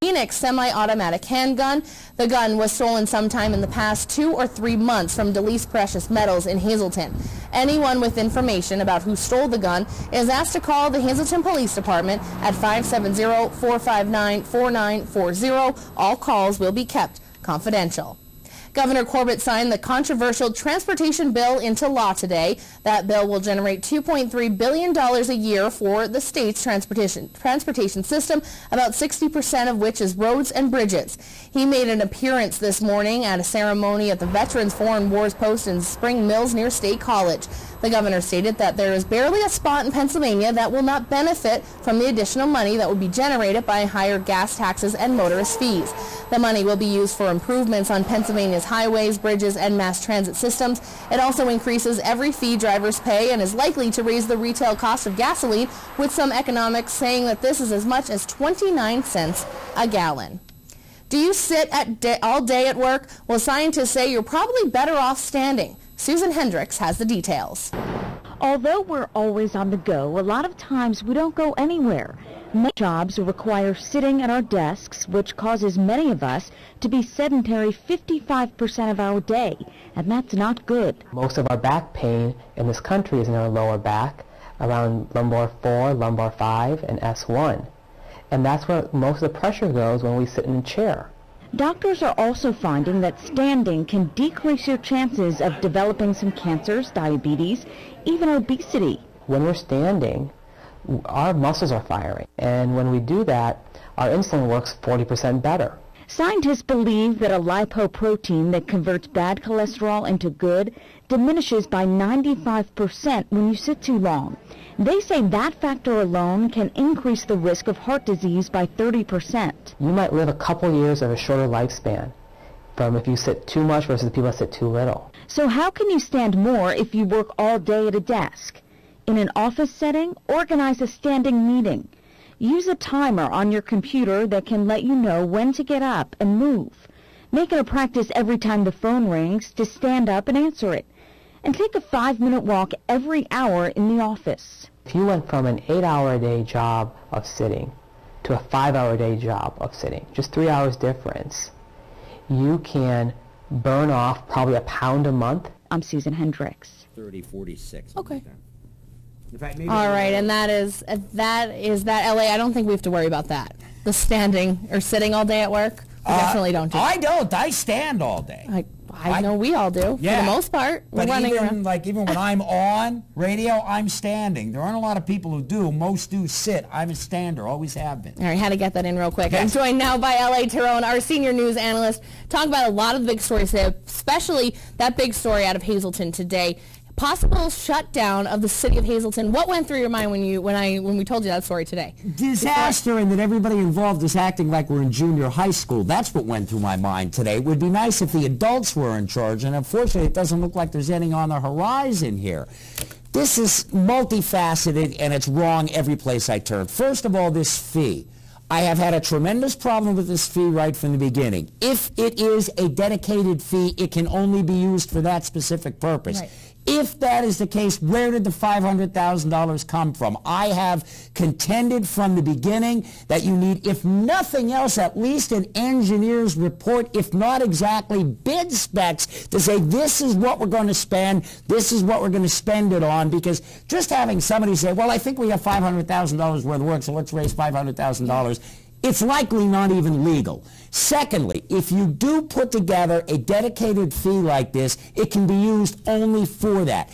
Phoenix semi-automatic handgun. The gun was stolen sometime in the past 2 or 3 months from DeLease Precious Metals in Hazleton. Anyone with information about who stole the gun is asked to call the Hazleton Police Department at 570-459-4940. All calls will be kept confidential. Governor Corbett signed the controversial transportation bill into law today. That bill will generate $2.3 billion a year for the state's transportation system, about 60% of which is roads and bridges. He made an appearance this morning at a ceremony at the Veterans Foreign Wars Post in Spring Mills near State College. The governor stated that there is barely a spot in Pennsylvania that will not benefit from the additional money that would be generated by higher gas taxes and motorist fees. The money will be used for improvements on Pennsylvania's highways, bridges, and mass transit systems. It also increases every fee drivers pay and is likely to raise the retail cost of gasoline, with some economics saying that this is as much as 29 cents a gallon. Do you sit all day at work? Well, scientists say you're probably better off standing. Susan Hendricks has the details. Although we're always on the go, a lot of times we don't go anywhere. Many jobs require sitting at our desks, which causes many of us to be sedentary 55% of our day, and that's not good. Most of our back pain in this country is in our lower back, around lumbar 4, lumbar 5, and S1. And that's where most of the pressure goes when we sit in a chair. Doctors are also finding that standing can decrease your chances of developing some cancers, diabetes, even obesity. When we're standing, our muscles are firing, and when we do that, our insulin works 40% better. Scientists believe that a lipoprotein that converts bad cholesterol into good diminishes by 95% when you sit too long. They say that factor alone can increase the risk of heart disease by 30%. You might live a couple years of a shorter lifespan from if you sit too much versus the people that sit too little. So how can you stand more if you work all day at a desk? In an office setting, organize a standing meeting. Use a timer on your computer that can let you know when to get up and move. Make it a practice every time the phone rings to stand up and answer it. And take a 5-minute walk every hour in the office. If you went from an 8-hour-a-day job of sitting to a 5-hour day job of sitting, just 3 hours difference, you can burn off probably £1 pound a month. I'm Susan Hendricks. 30, 46. Okay. In fact, maybe All right, and that is that LA. I don't think we have to worry about that. The standing or sitting all day at work. We definitely don't do that. I don't. I stand all day. I know we all do, Yeah. for the most part. We're But running even around. even when I'm on radio, I'm standing. There aren't a lot of people who do. Most do sit. I'm a stander. Always have been. All right, had to get that in real quick. Yes. I'm joined now by L.A. Tyrone, our senior news analyst, talking about a lot of the big stories today, especially that big story out of Hazleton today. Possible shutdown of the city of Hazleton. What went through your mind when we told you that story today? Disaster, and that everybody involved is acting like we're in junior high school. That's what went through my mind today. It would be nice if the adults were in charge, and unfortunately it doesn't look like there's any on the horizon here. This is multifaceted, and it's wrong every place I turn. First of all, this fee. I have had a tremendous problem with this fee right from the beginning. If it is a dedicated fee, it can only be used for that specific purpose. Right. If that is the case, where did the $500,000 come from? I have contended from the beginning that you need, if nothing else, at least an engineer's report, if not exactly bid specs, to say this is what we're going to spend, this is what we're going to spend it on, because just having somebody say, well, I think we have $500,000 worth of work, so let's raise $500,000, it's likely not even legal. Secondly, if you do put together a dedicated fee like this, it can be used only for that.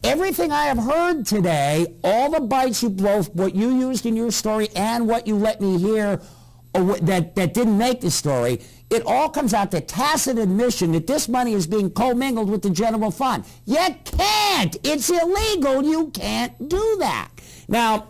Everything I have heard today, all the bites you both, what you used in your story and what you let me hear that didn't make the story, it all comes out to tacit admission that this money is being commingled with the general fund. You can't. It's illegal. You can't do that. Now,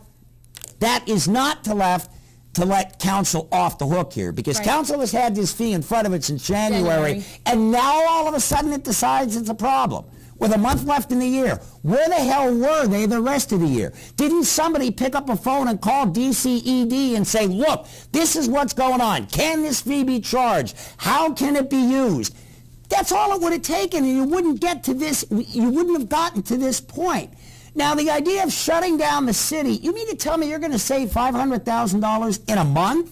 that is not to let council off the hook here, because council has had this fee in front of it since January, and now all of a sudden it decides it's a problem. With a month left in the year, where the hell were they the rest of the year? Didn't somebody pick up a phone and call DCED and say, look, this is what's going on. Can this fee be charged? How can it be used? That's all it would have taken, and you wouldn't get to this, you wouldn't have gotten to this point. Now, the idea of shutting down the city, you mean to tell me you're going to save $500,000 in a month?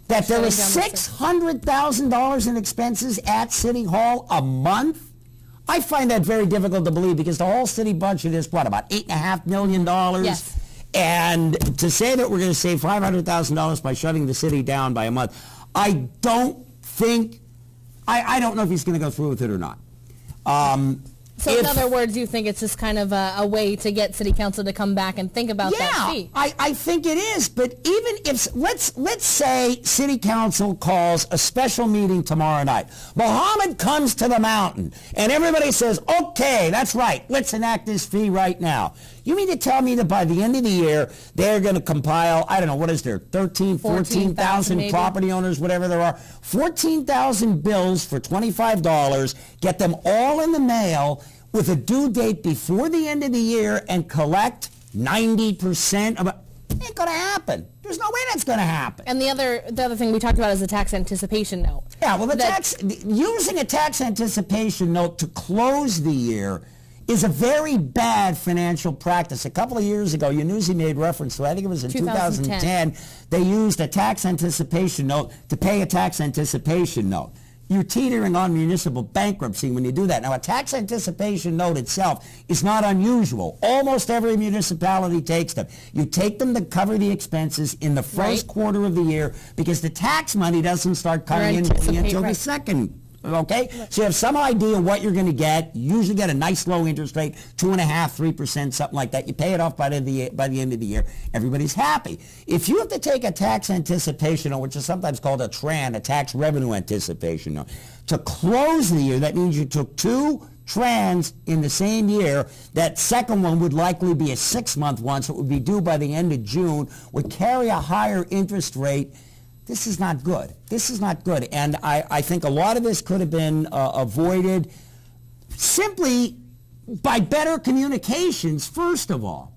That there is $600,000 in expenses at City Hall a month? I find that very difficult to believe, because the whole city budget is, what, about $8.5 million? Yes. And to say that we're going to save $500,000 by shutting the city down by a month, I don't know if he's going to go through with it or not. So in other words, you think it's just kind of a way to get city council to come back and think about that fee? Yeah, I think it is. But even if, let's say city council calls a special meeting tomorrow night. Mohammed comes to the mountain, and everybody says, okay, that's right, let's enact this fee right now. You mean to tell me that by the end of the year, they're going to compile, I don't know, what is there, 14,000 property owners, whatever there are, 14,000 bills for $25, get them all in the mail with a due date before the end of the year, and collect 90% of it? Ain't going to happen. There's no way that's going to happen. And the other thing we talked about is the tax anticipation note. Yeah, well, using a tax anticipation note to close the year is a very bad financial practice. A couple of years ago, Yanuzzi made reference to, I think it was in 2010, they used a tax anticipation note to pay a tax anticipation note. You're teetering on municipal bankruptcy when you do that. Now, a tax anticipation note itself is not unusual. Almost every municipality takes them. You take them to cover the expenses in the first quarter of the year, because the tax money doesn't start coming in until the second. Okay? So you have some idea what you're going to get. You usually get a nice low interest rate, 2.5%, 3%, something like that. You pay it off by the end of the year. Everybody's happy. If you have to take a tax anticipation note, which is sometimes called a TRAN, a tax revenue anticipation note, to close the year, that means you took two trans in the same year. That second one would likely be a 6-month one, so it would be due by the end of June, would carry a higher interest rate. This is not good. This is not good. And I think a lot of this could have been avoided simply by better communications, first of all.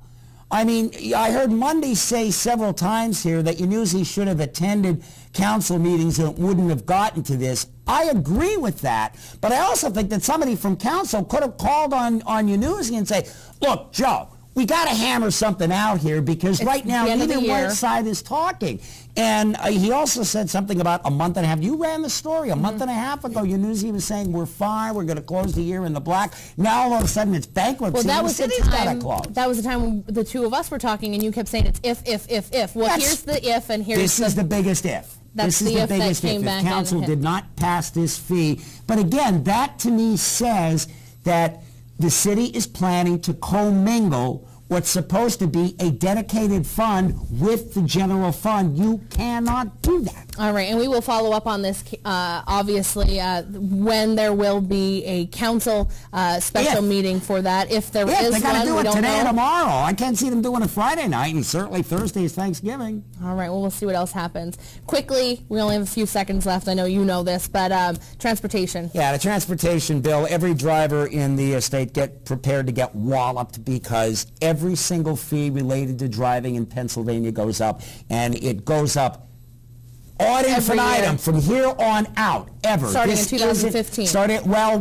I mean, I heard Monday say several times here that Yanuzzi should have attended council meetings and wouldn't have gotten to this. I agree with that, but I also think that somebody from council could have called on Yanuzzi and say, look, Joe, we got to hammer something out here because right now neither one side is talking. And he also said something about a month and a half. You ran the story a month and a half ago. You knew he was saying we're fine. We're going to close the year in the black. Now all of a sudden it's bankruptcy. Well, that was the time. Close. That was the time when the two of us were talking, and you kept saying it's if. Well, here's the if, and here's this is the biggest if. That's this is the biggest if. If council did not pass this fee, but again, that to me says that the city is planning to commingle what's supposed to be a dedicated fund with the general fund. You cannot do that. All right, and we will follow up on this, obviously, when there will be a council special meeting for that. If there is one, they got to do it today or tomorrow. I can't see them doing it Friday night, and certainly Thursday is Thanksgiving. All right, well, we'll see what else happens. Quickly, we only have a few seconds left. I know you know this, but transportation. Yeah, the transportation bill, every driver in the state get prepared to get walloped because every single fee related to driving in Pennsylvania goes up, and it goes up ad infinitum from here on out, ever. Starting in 2015.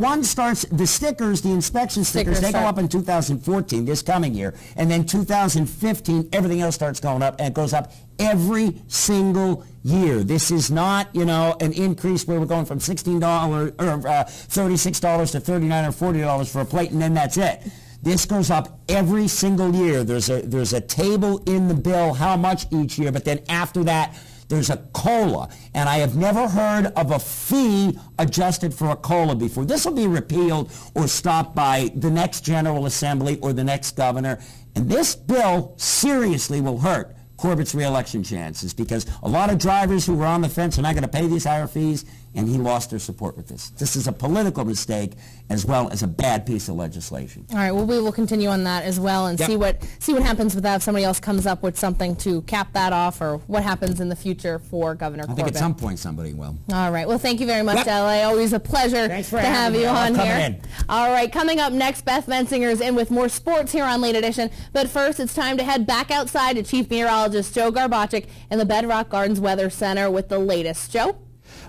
One starts, the stickers, the inspection stickers, they go up in 2014, this coming year, and then 2015, everything else starts going up, and it goes up every single year. This is not, an increase where we're going from $16 or $36 to $39 or $40 for a plate, and then that's it. This goes up every single year. There's a table in the bill how much each year, but then after that, there's a COLA, and I have never heard of a fee adjusted for a COLA before. This will be repealed or stopped by the next General Assembly or the next governor, and this bill seriously will hurt Corbett's re-election chances because a lot of drivers who were on the fence are not going to pay these higher fees, and he lost their support with this. This is a political mistake as well as a bad piece of legislation. All right, well, we will continue on that as well and see what happens with that, if somebody else comes up with something to cap that off, or what happens in the future for Governor Corbett. I think at some point somebody will. All right, well, thank you very much, L.A. Always a pleasure to have you on here. All right, coming up next, Beth Mensinger's in with more sports here on Late Edition. But first, it's time to head back outside to Chief Meteorologist Joe Garbacik in the Bedrock Gardens Weather Center with the latest. Joe?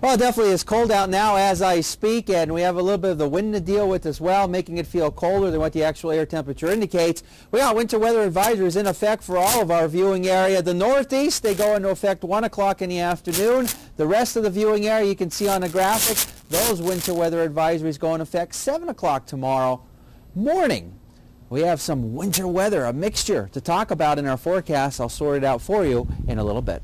Well, definitely it's cold out now as I speak, and we have a little bit of the wind to deal with as well, making it feel colder than what the actual air temperature indicates. We got winter weather advisories in effect for all of our viewing area. The Northeast, they go into effect 1 o'clock in the afternoon. The rest of the viewing area you can see on the graphic, those winter weather advisories go into effect 7 o'clock tomorrow morning. We have some winter weather, a mixture to talk about in our forecast. I'll sort it out for you in a little bit.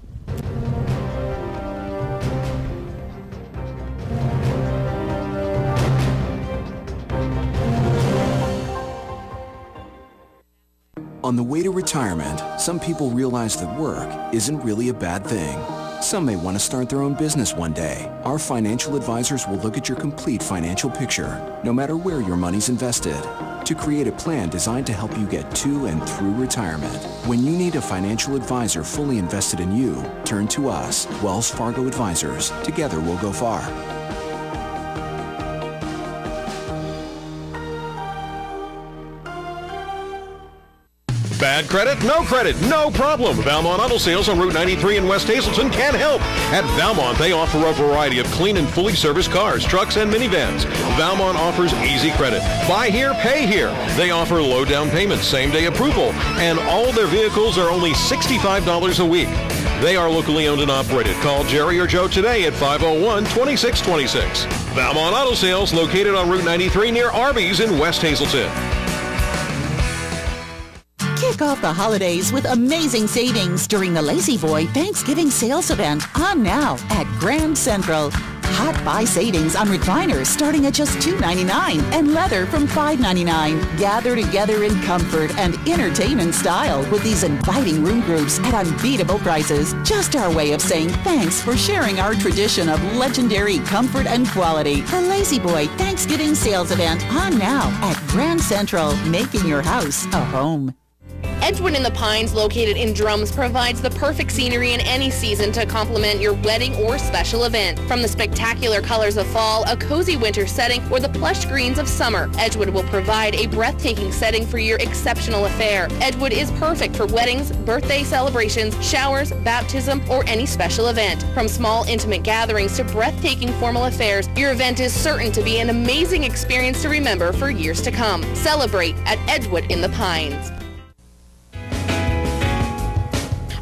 On the way to retirement, some people realize that work isn't really a bad thing. Some may want to start their own business one day. Our financial advisors will look at your complete financial picture, no matter where your money's invested, to create a plan designed to help you get to and through retirement. When you need a financial advisor fully invested in you, turn to us, Wells Fargo Advisors. Together we'll go far. Bad credit? No credit, no problem. Valmont Auto Sales on Route 93 in West Hazelton can help. At Valmont, they offer a variety of clean and fully serviced cars, trucks, and minivans. Valmont offers easy credit. Buy here, pay here. They offer low down payments, same-day approval, and all their vehicles are only $65 a week. They are locally owned and operated. Call Jerry or Joe today at 501-2626. Valmont Auto Sales, located on Route 93 near Arby's in West Hazelton. Kick off the holidays with amazing savings during the Lazy Boy Thanksgiving sales event on now at Grand Central. Hot buy savings on recliners starting at just $2.99 and leather from $5.99. Gather together in comfort and entertainment style with these inviting room groups at unbeatable prices. Just our way of saying thanks for sharing our tradition of legendary comfort and quality. The Lazy Boy Thanksgiving sales event on now at Grand Central, making your house a home. Edgewood in the Pines, located in Drums, provides the perfect scenery in any season to complement your wedding or special event. From the spectacular colors of fall, a cozy winter setting, or the plush greens of summer, Edgewood will provide a breathtaking setting for your exceptional affair. Edgewood is perfect for weddings, birthday celebrations, showers, baptism, or any special event. From small intimate gatherings to breathtaking formal affairs, your event is certain to be an amazing experience to remember for years to come. Celebrate at Edgewood in the Pines.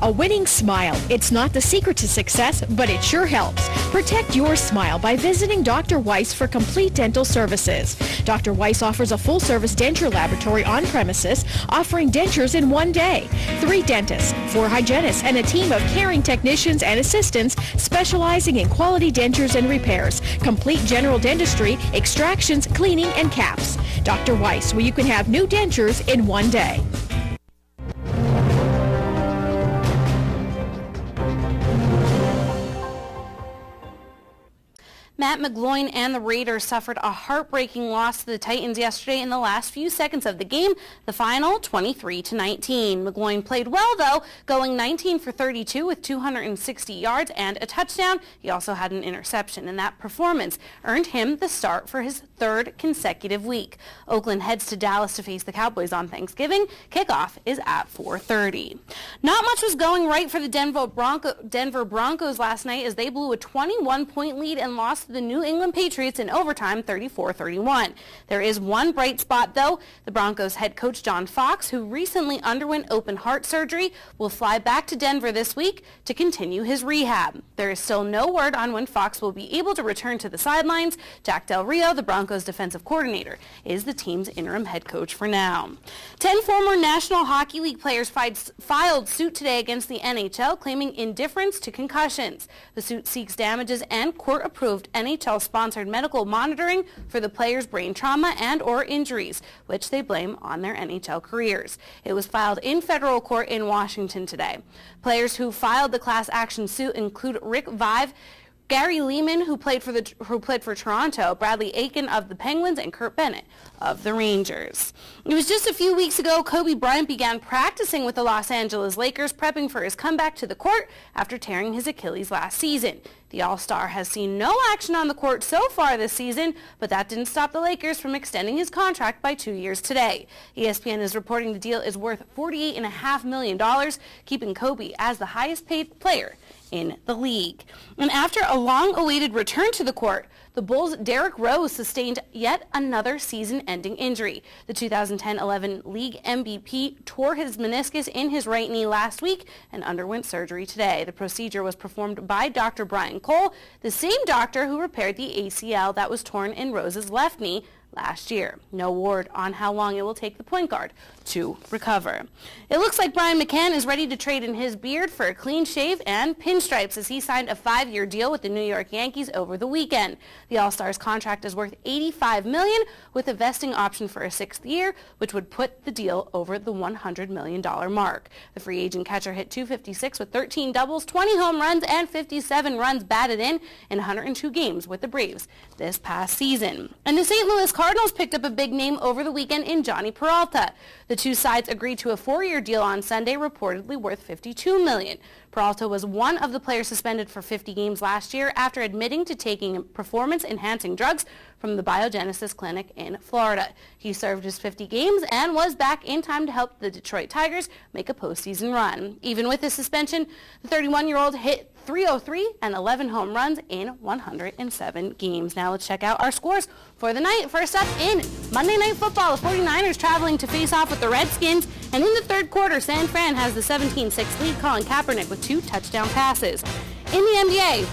A winning smile. It's not the secret to success, but it sure helps. Protect your smile by visiting Dr. Weiss for complete dental services. Dr. Weiss offers a full-service denture laboratory on premises, offering dentures in one day. 3 dentists, 4 hygienists, and a team of caring technicians and assistants specializing in quality dentures and repairs, complete general dentistry, extractions, cleaning, and caps. Dr. Weiss, where you can have new dentures in one day. Matt McGloin and the Raiders suffered a heartbreaking loss to the Titans yesterday in the last few seconds of the game, the final 23-19. McGloin played well, though, going 19 for 32 with 260 yards and a touchdown. He also had an interception, and that performance earned him the start for his 3rd consecutive week. Oakland heads to Dallas to face the Cowboys on Thanksgiving. Kickoff is at 4:30. Not much was going right for the Denver Broncos last night as they blew a 21-point lead and lost to the New England Patriots in overtime 34-31. There is one bright spot, though. The Broncos head coach John Fox, who recently underwent open heart surgery, will fly back to Denver this week to continue his rehab. There is still no word on when Fox will be able to return to the sidelines. Jack Del Rio, the Broncos defensive coordinator, is the team's interim head coach for now. 10 former National Hockey League players filed suit today against the NHL, claiming indifference to concussions. The suit seeks damages and court-approved NHL-sponsored medical monitoring for the players' brain trauma and or injuries, which they blame on their NHL careers. It was filed in federal court in Washington today. Players who filed the class action suit include Rick Vive, Gary Lehman, who played for Toronto, Bradley Aiken of the Penguins, and Kurt Bennett of the Rangers. It was just a few weeks ago Kobe Bryant began practicing with the Los Angeles Lakers, prepping for his comeback to the court after tearing his Achilles last season. The All-Star has seen no action on the court so far this season, but that didn't stop the Lakers from extending his contract by 2 years today. ESPN is reporting the deal is worth $48.5 million, keeping Kobe as the highest-paid player in the league. And after a long-awaited return to the court, the Bulls' Derrick Rose sustained yet another season-ending injury. The 2010-11 league MVP tore his meniscus in his right knee last week and underwent surgery today. The procedure was performed by Dr. Brian Cole, the same doctor who repaired the ACL that was torn in Rose's left knee last year. No word on how long it will take the point guard to recover. It looks like Brian McCann is ready to trade in his beard for a clean shave and pinstripes as he signed a 5-year deal with the New York Yankees over the weekend. The All-Star's contract is worth $85 million with a vesting option for a 6th year, which would put the deal over the $100 million mark. The free agent catcher hit .256 with 13 doubles, 20 home runs, and 57 runs batted in 102 games with the Braves this past season. And the St. Louis Cardinals picked up a big name over the weekend in Johnny Peralta. The two sides agreed to a 4-year deal on Sunday, reportedly worth $52 million. Peralta was one of the players suspended for 50 games last year after admitting to taking performance-enhancing drugs from the Biogenesis Clinic in Florida. He served his 50 games and was back in time to help the Detroit Tigers make a postseason run. Even with the suspension, the 31-year-old hit .303 and 11 home runs in 107 games. Now let's check out our scores for the night. First up in Monday Night Football, the 49ers traveling to face off with the Redskins. And in the third quarter, San Fran has the 17-6 lead, Colin Kaepernick with 2 touchdown passes. In the NBA,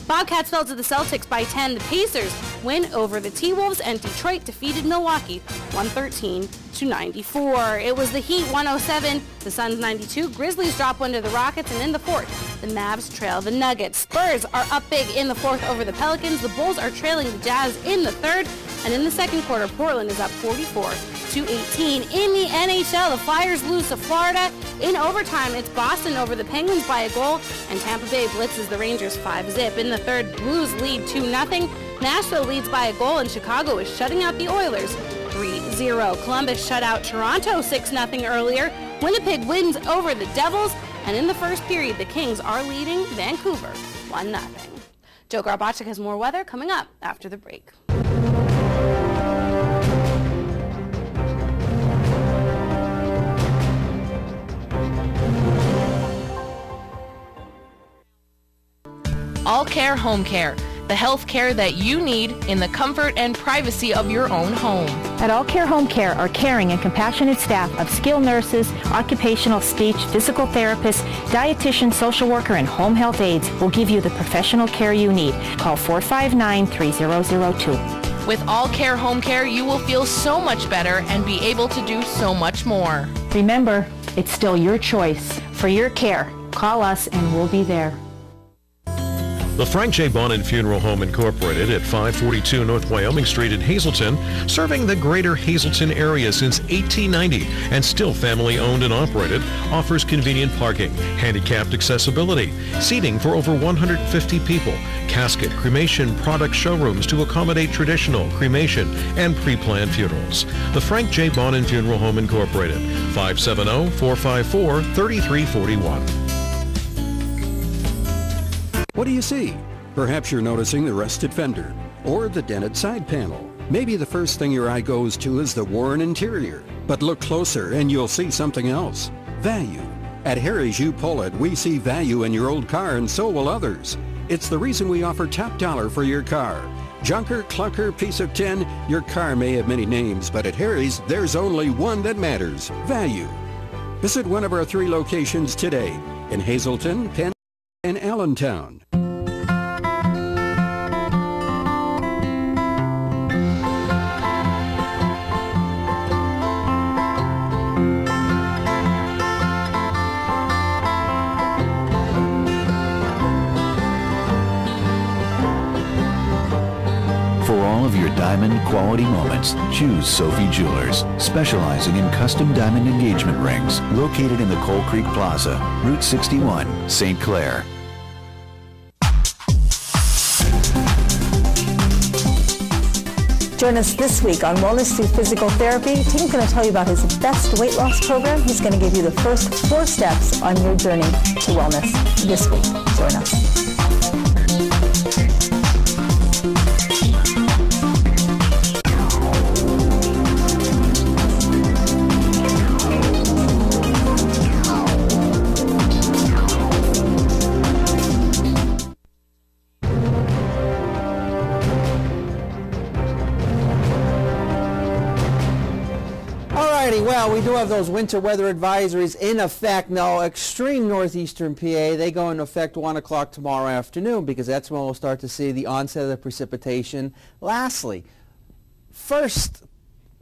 Bobcats fell to the Celtics by 10. The Pacers win over the T-Wolves, and Detroit defeated Milwaukee 113-94. It was the Heat 107, the Suns 92. Grizzlies drop one to the Rockets, and in the fourth, the Mavs trail the Nuggets. Spurs are up big in the fourth over the Pelicans. The Bulls are trailing the Jazz in the third, and in the second quarter, Portland is up 44-18. In the NHL, the Flyers lose to Florida. In overtime, it's Boston over the Penguins by a goal, and Tampa Bay blitzes the Rangers 5-0. In the third, Blues lead 2-0. Nashville leads by a goal, and Chicago is shutting out the Oilers 3-0. Columbus shut out Toronto 6-0 earlier. Winnipeg wins over the Devils, and in the first period, the Kings are leading Vancouver 1-0. Joe Garbacek has more weather coming up after the break. All Care Home Care. the health care that you need in the comfort and privacy of your own home. At All Care Home Care, our caring and compassionate staff of skilled nurses, occupational, speech, physical therapists, dietitian, social worker, and home health aides will give you the professional care you need. Call 459-3002. With All Care Home Care, you will feel so much better and be able to do so much more. Remember, it's still your choice. For your care, call us and we'll be there. The Frank J. Bonin Funeral Home Incorporated at 542 North Wyoming Street in Hazleton, serving the greater Hazleton area since 1890 and still family owned and operated, offers convenient parking, handicapped accessibility, seating for over 150 people, casket, cremation product showrooms to accommodate traditional, cremation, and pre-planned funerals. The Frank J. Bonin Funeral Home Incorporated, 570-454-3341. What do you see? Perhaps you're noticing the rusted fender or the dented side panel. Maybe the first thing your eye goes to is the worn interior. But look closer and you'll see something else. Value. At Harry's U-Pull-It, we see value in your old car and so will others. It's the reason we offer top dollar for your car. Junker, clunker, piece of tin, your car may have many names, but at Harry's, there's only one that matters. Value. Visit one of our 3 locations today in Hazleton, Penn, and Allentown. For all of your diamond quality moments, choose Sophie Jewelers, specializing in custom diamond engagement rings, located in the Coal Creek Plaza, Route 61, St. Clair. Join us this week on Wellness Through Physical Therapy. Tim's going to tell you about his best weight loss program. He's going to give you the first 4 steps on your journey to wellness this week. Join us. Well, we do have those winter weather advisories in effect now. Extreme northeastern PA, they go into effect 1 o'clock tomorrow afternoon because that's when we'll start to see the onset of the precipitation. Lastly, first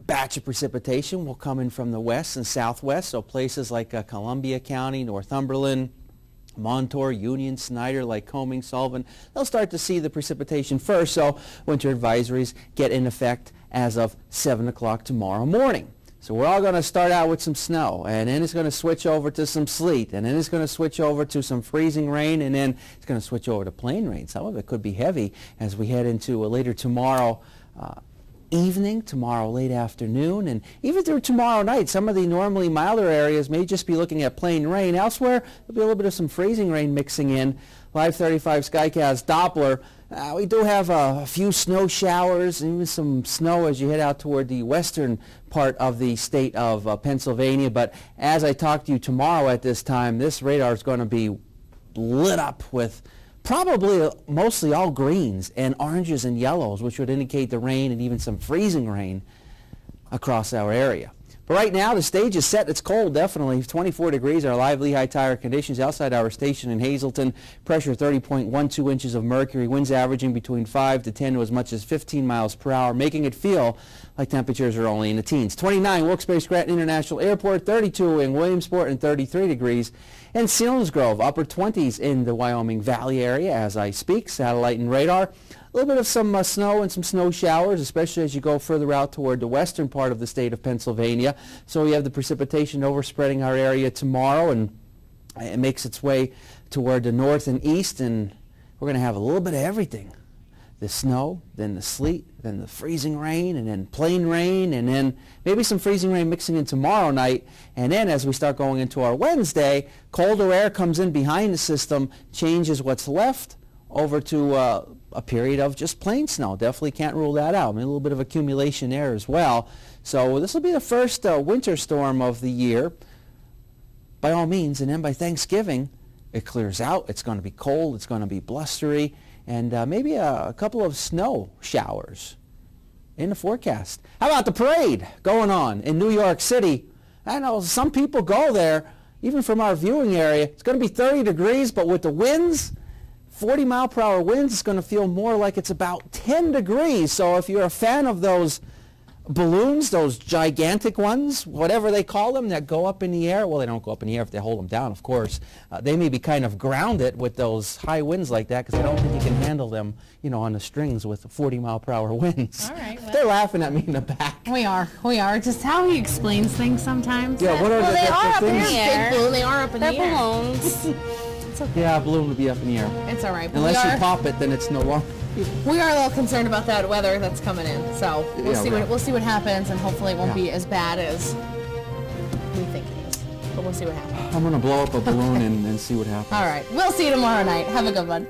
batch of precipitation will come in from the west and southwest, so places like Columbia County, Northumberland, Montour, Union, Snyder, Lycoming, Sullivan, they'll start to see the precipitation first, so winter advisories get in effect as of 7 o'clock tomorrow morning. So we're all going to start out with some snow, and then it's going to switch over to some sleet, and then it's going to switch over to some freezing rain, and then it's going to switch over to plain rain. Some of it could be heavy as we head into later tomorrow evening, tomorrow late afternoon, and even through tomorrow night. Some of the normally milder areas may just be looking at plain rain. Elsewhere, there'll be a little bit of some freezing rain mixing in. Live 35 Skycast Doppler. We do have a few snow showers, even some snow as you head out toward the western part of the state of Pennsylvania. But as I talk to you tomorrow at this time, this radar is going to be lit up with probably mostly all greens and oranges and yellows, which would indicate the rain and even some freezing rain across our area. But right now, the stage is set. It's cold, definitely. 24 degrees, our live Lehigh tire conditions outside our station in Hazleton. Pressure 30.12 inches of mercury. Winds averaging between 5 to 10 to as much as 15 miles per hour, making it feel like temperatures are only in the teens. 29, Wilkes-Barre Scranton International Airport. 32 in Williamsport and 33 degrees. And Selinsgrove, upper 20s in the Wyoming Valley area as I speak. Satellite and radar. A little bit of some snow and some snow showers, especially as you go further out toward the western part of the state of Pennsylvania. So we have the precipitation overspreading our area tomorrow, and it makes its way toward the north and east, and we're going to have a little bit of everything. The snow, then the sleet, then the freezing rain, and then plain rain, and then maybe some freezing rain mixing in tomorrow night. And then as we start going into our Wednesday, colder air comes in behind the system, changes what's left over to a period of just plain snow. Definitely can't rule that out. I mean, a little bit of accumulation there as well. So this will be the first winter storm of the year, by all means. And then by Thanksgiving, it clears out. It's going to be cold. It's going to be blustery. and maybe a couple of snow showers in the forecast. How about the parade going on in New York City? I know some people go there, even from our viewing area. It's going to be 30 degrees, but with the winds, 40-mile-per-hour winds, it's going to feel more like it's about 10 degrees. So if you're a fan of those balloons, those gigantic ones, whatever they call them, that go up in the air, well, they don't go up in the air if they hold them down, of course. They may be kind of grounded with those high winds like that, because I don't think you can handle them, you know, on the strings with 40-mile-per-hour winds. All right. Well, they're laughing at me in the back. We are. Just how he explains things sometimes. Yeah, what are Well, they are up in things? the air. Big balloon. They are up in the They're air. balloons. It's okay. Yeah, a balloon would be up in the air. It's all right. But Unless you pop it, then it's no longer. We are a little concerned about that weather that's coming in, so we'll Yeah, see right. we'll see what happens, and hopefully it won't Yeah. be as bad as we think it is. But we'll see what happens. I'm going to blow up a balloon and see what happens. All right, we'll see you tomorrow night. Have a good one.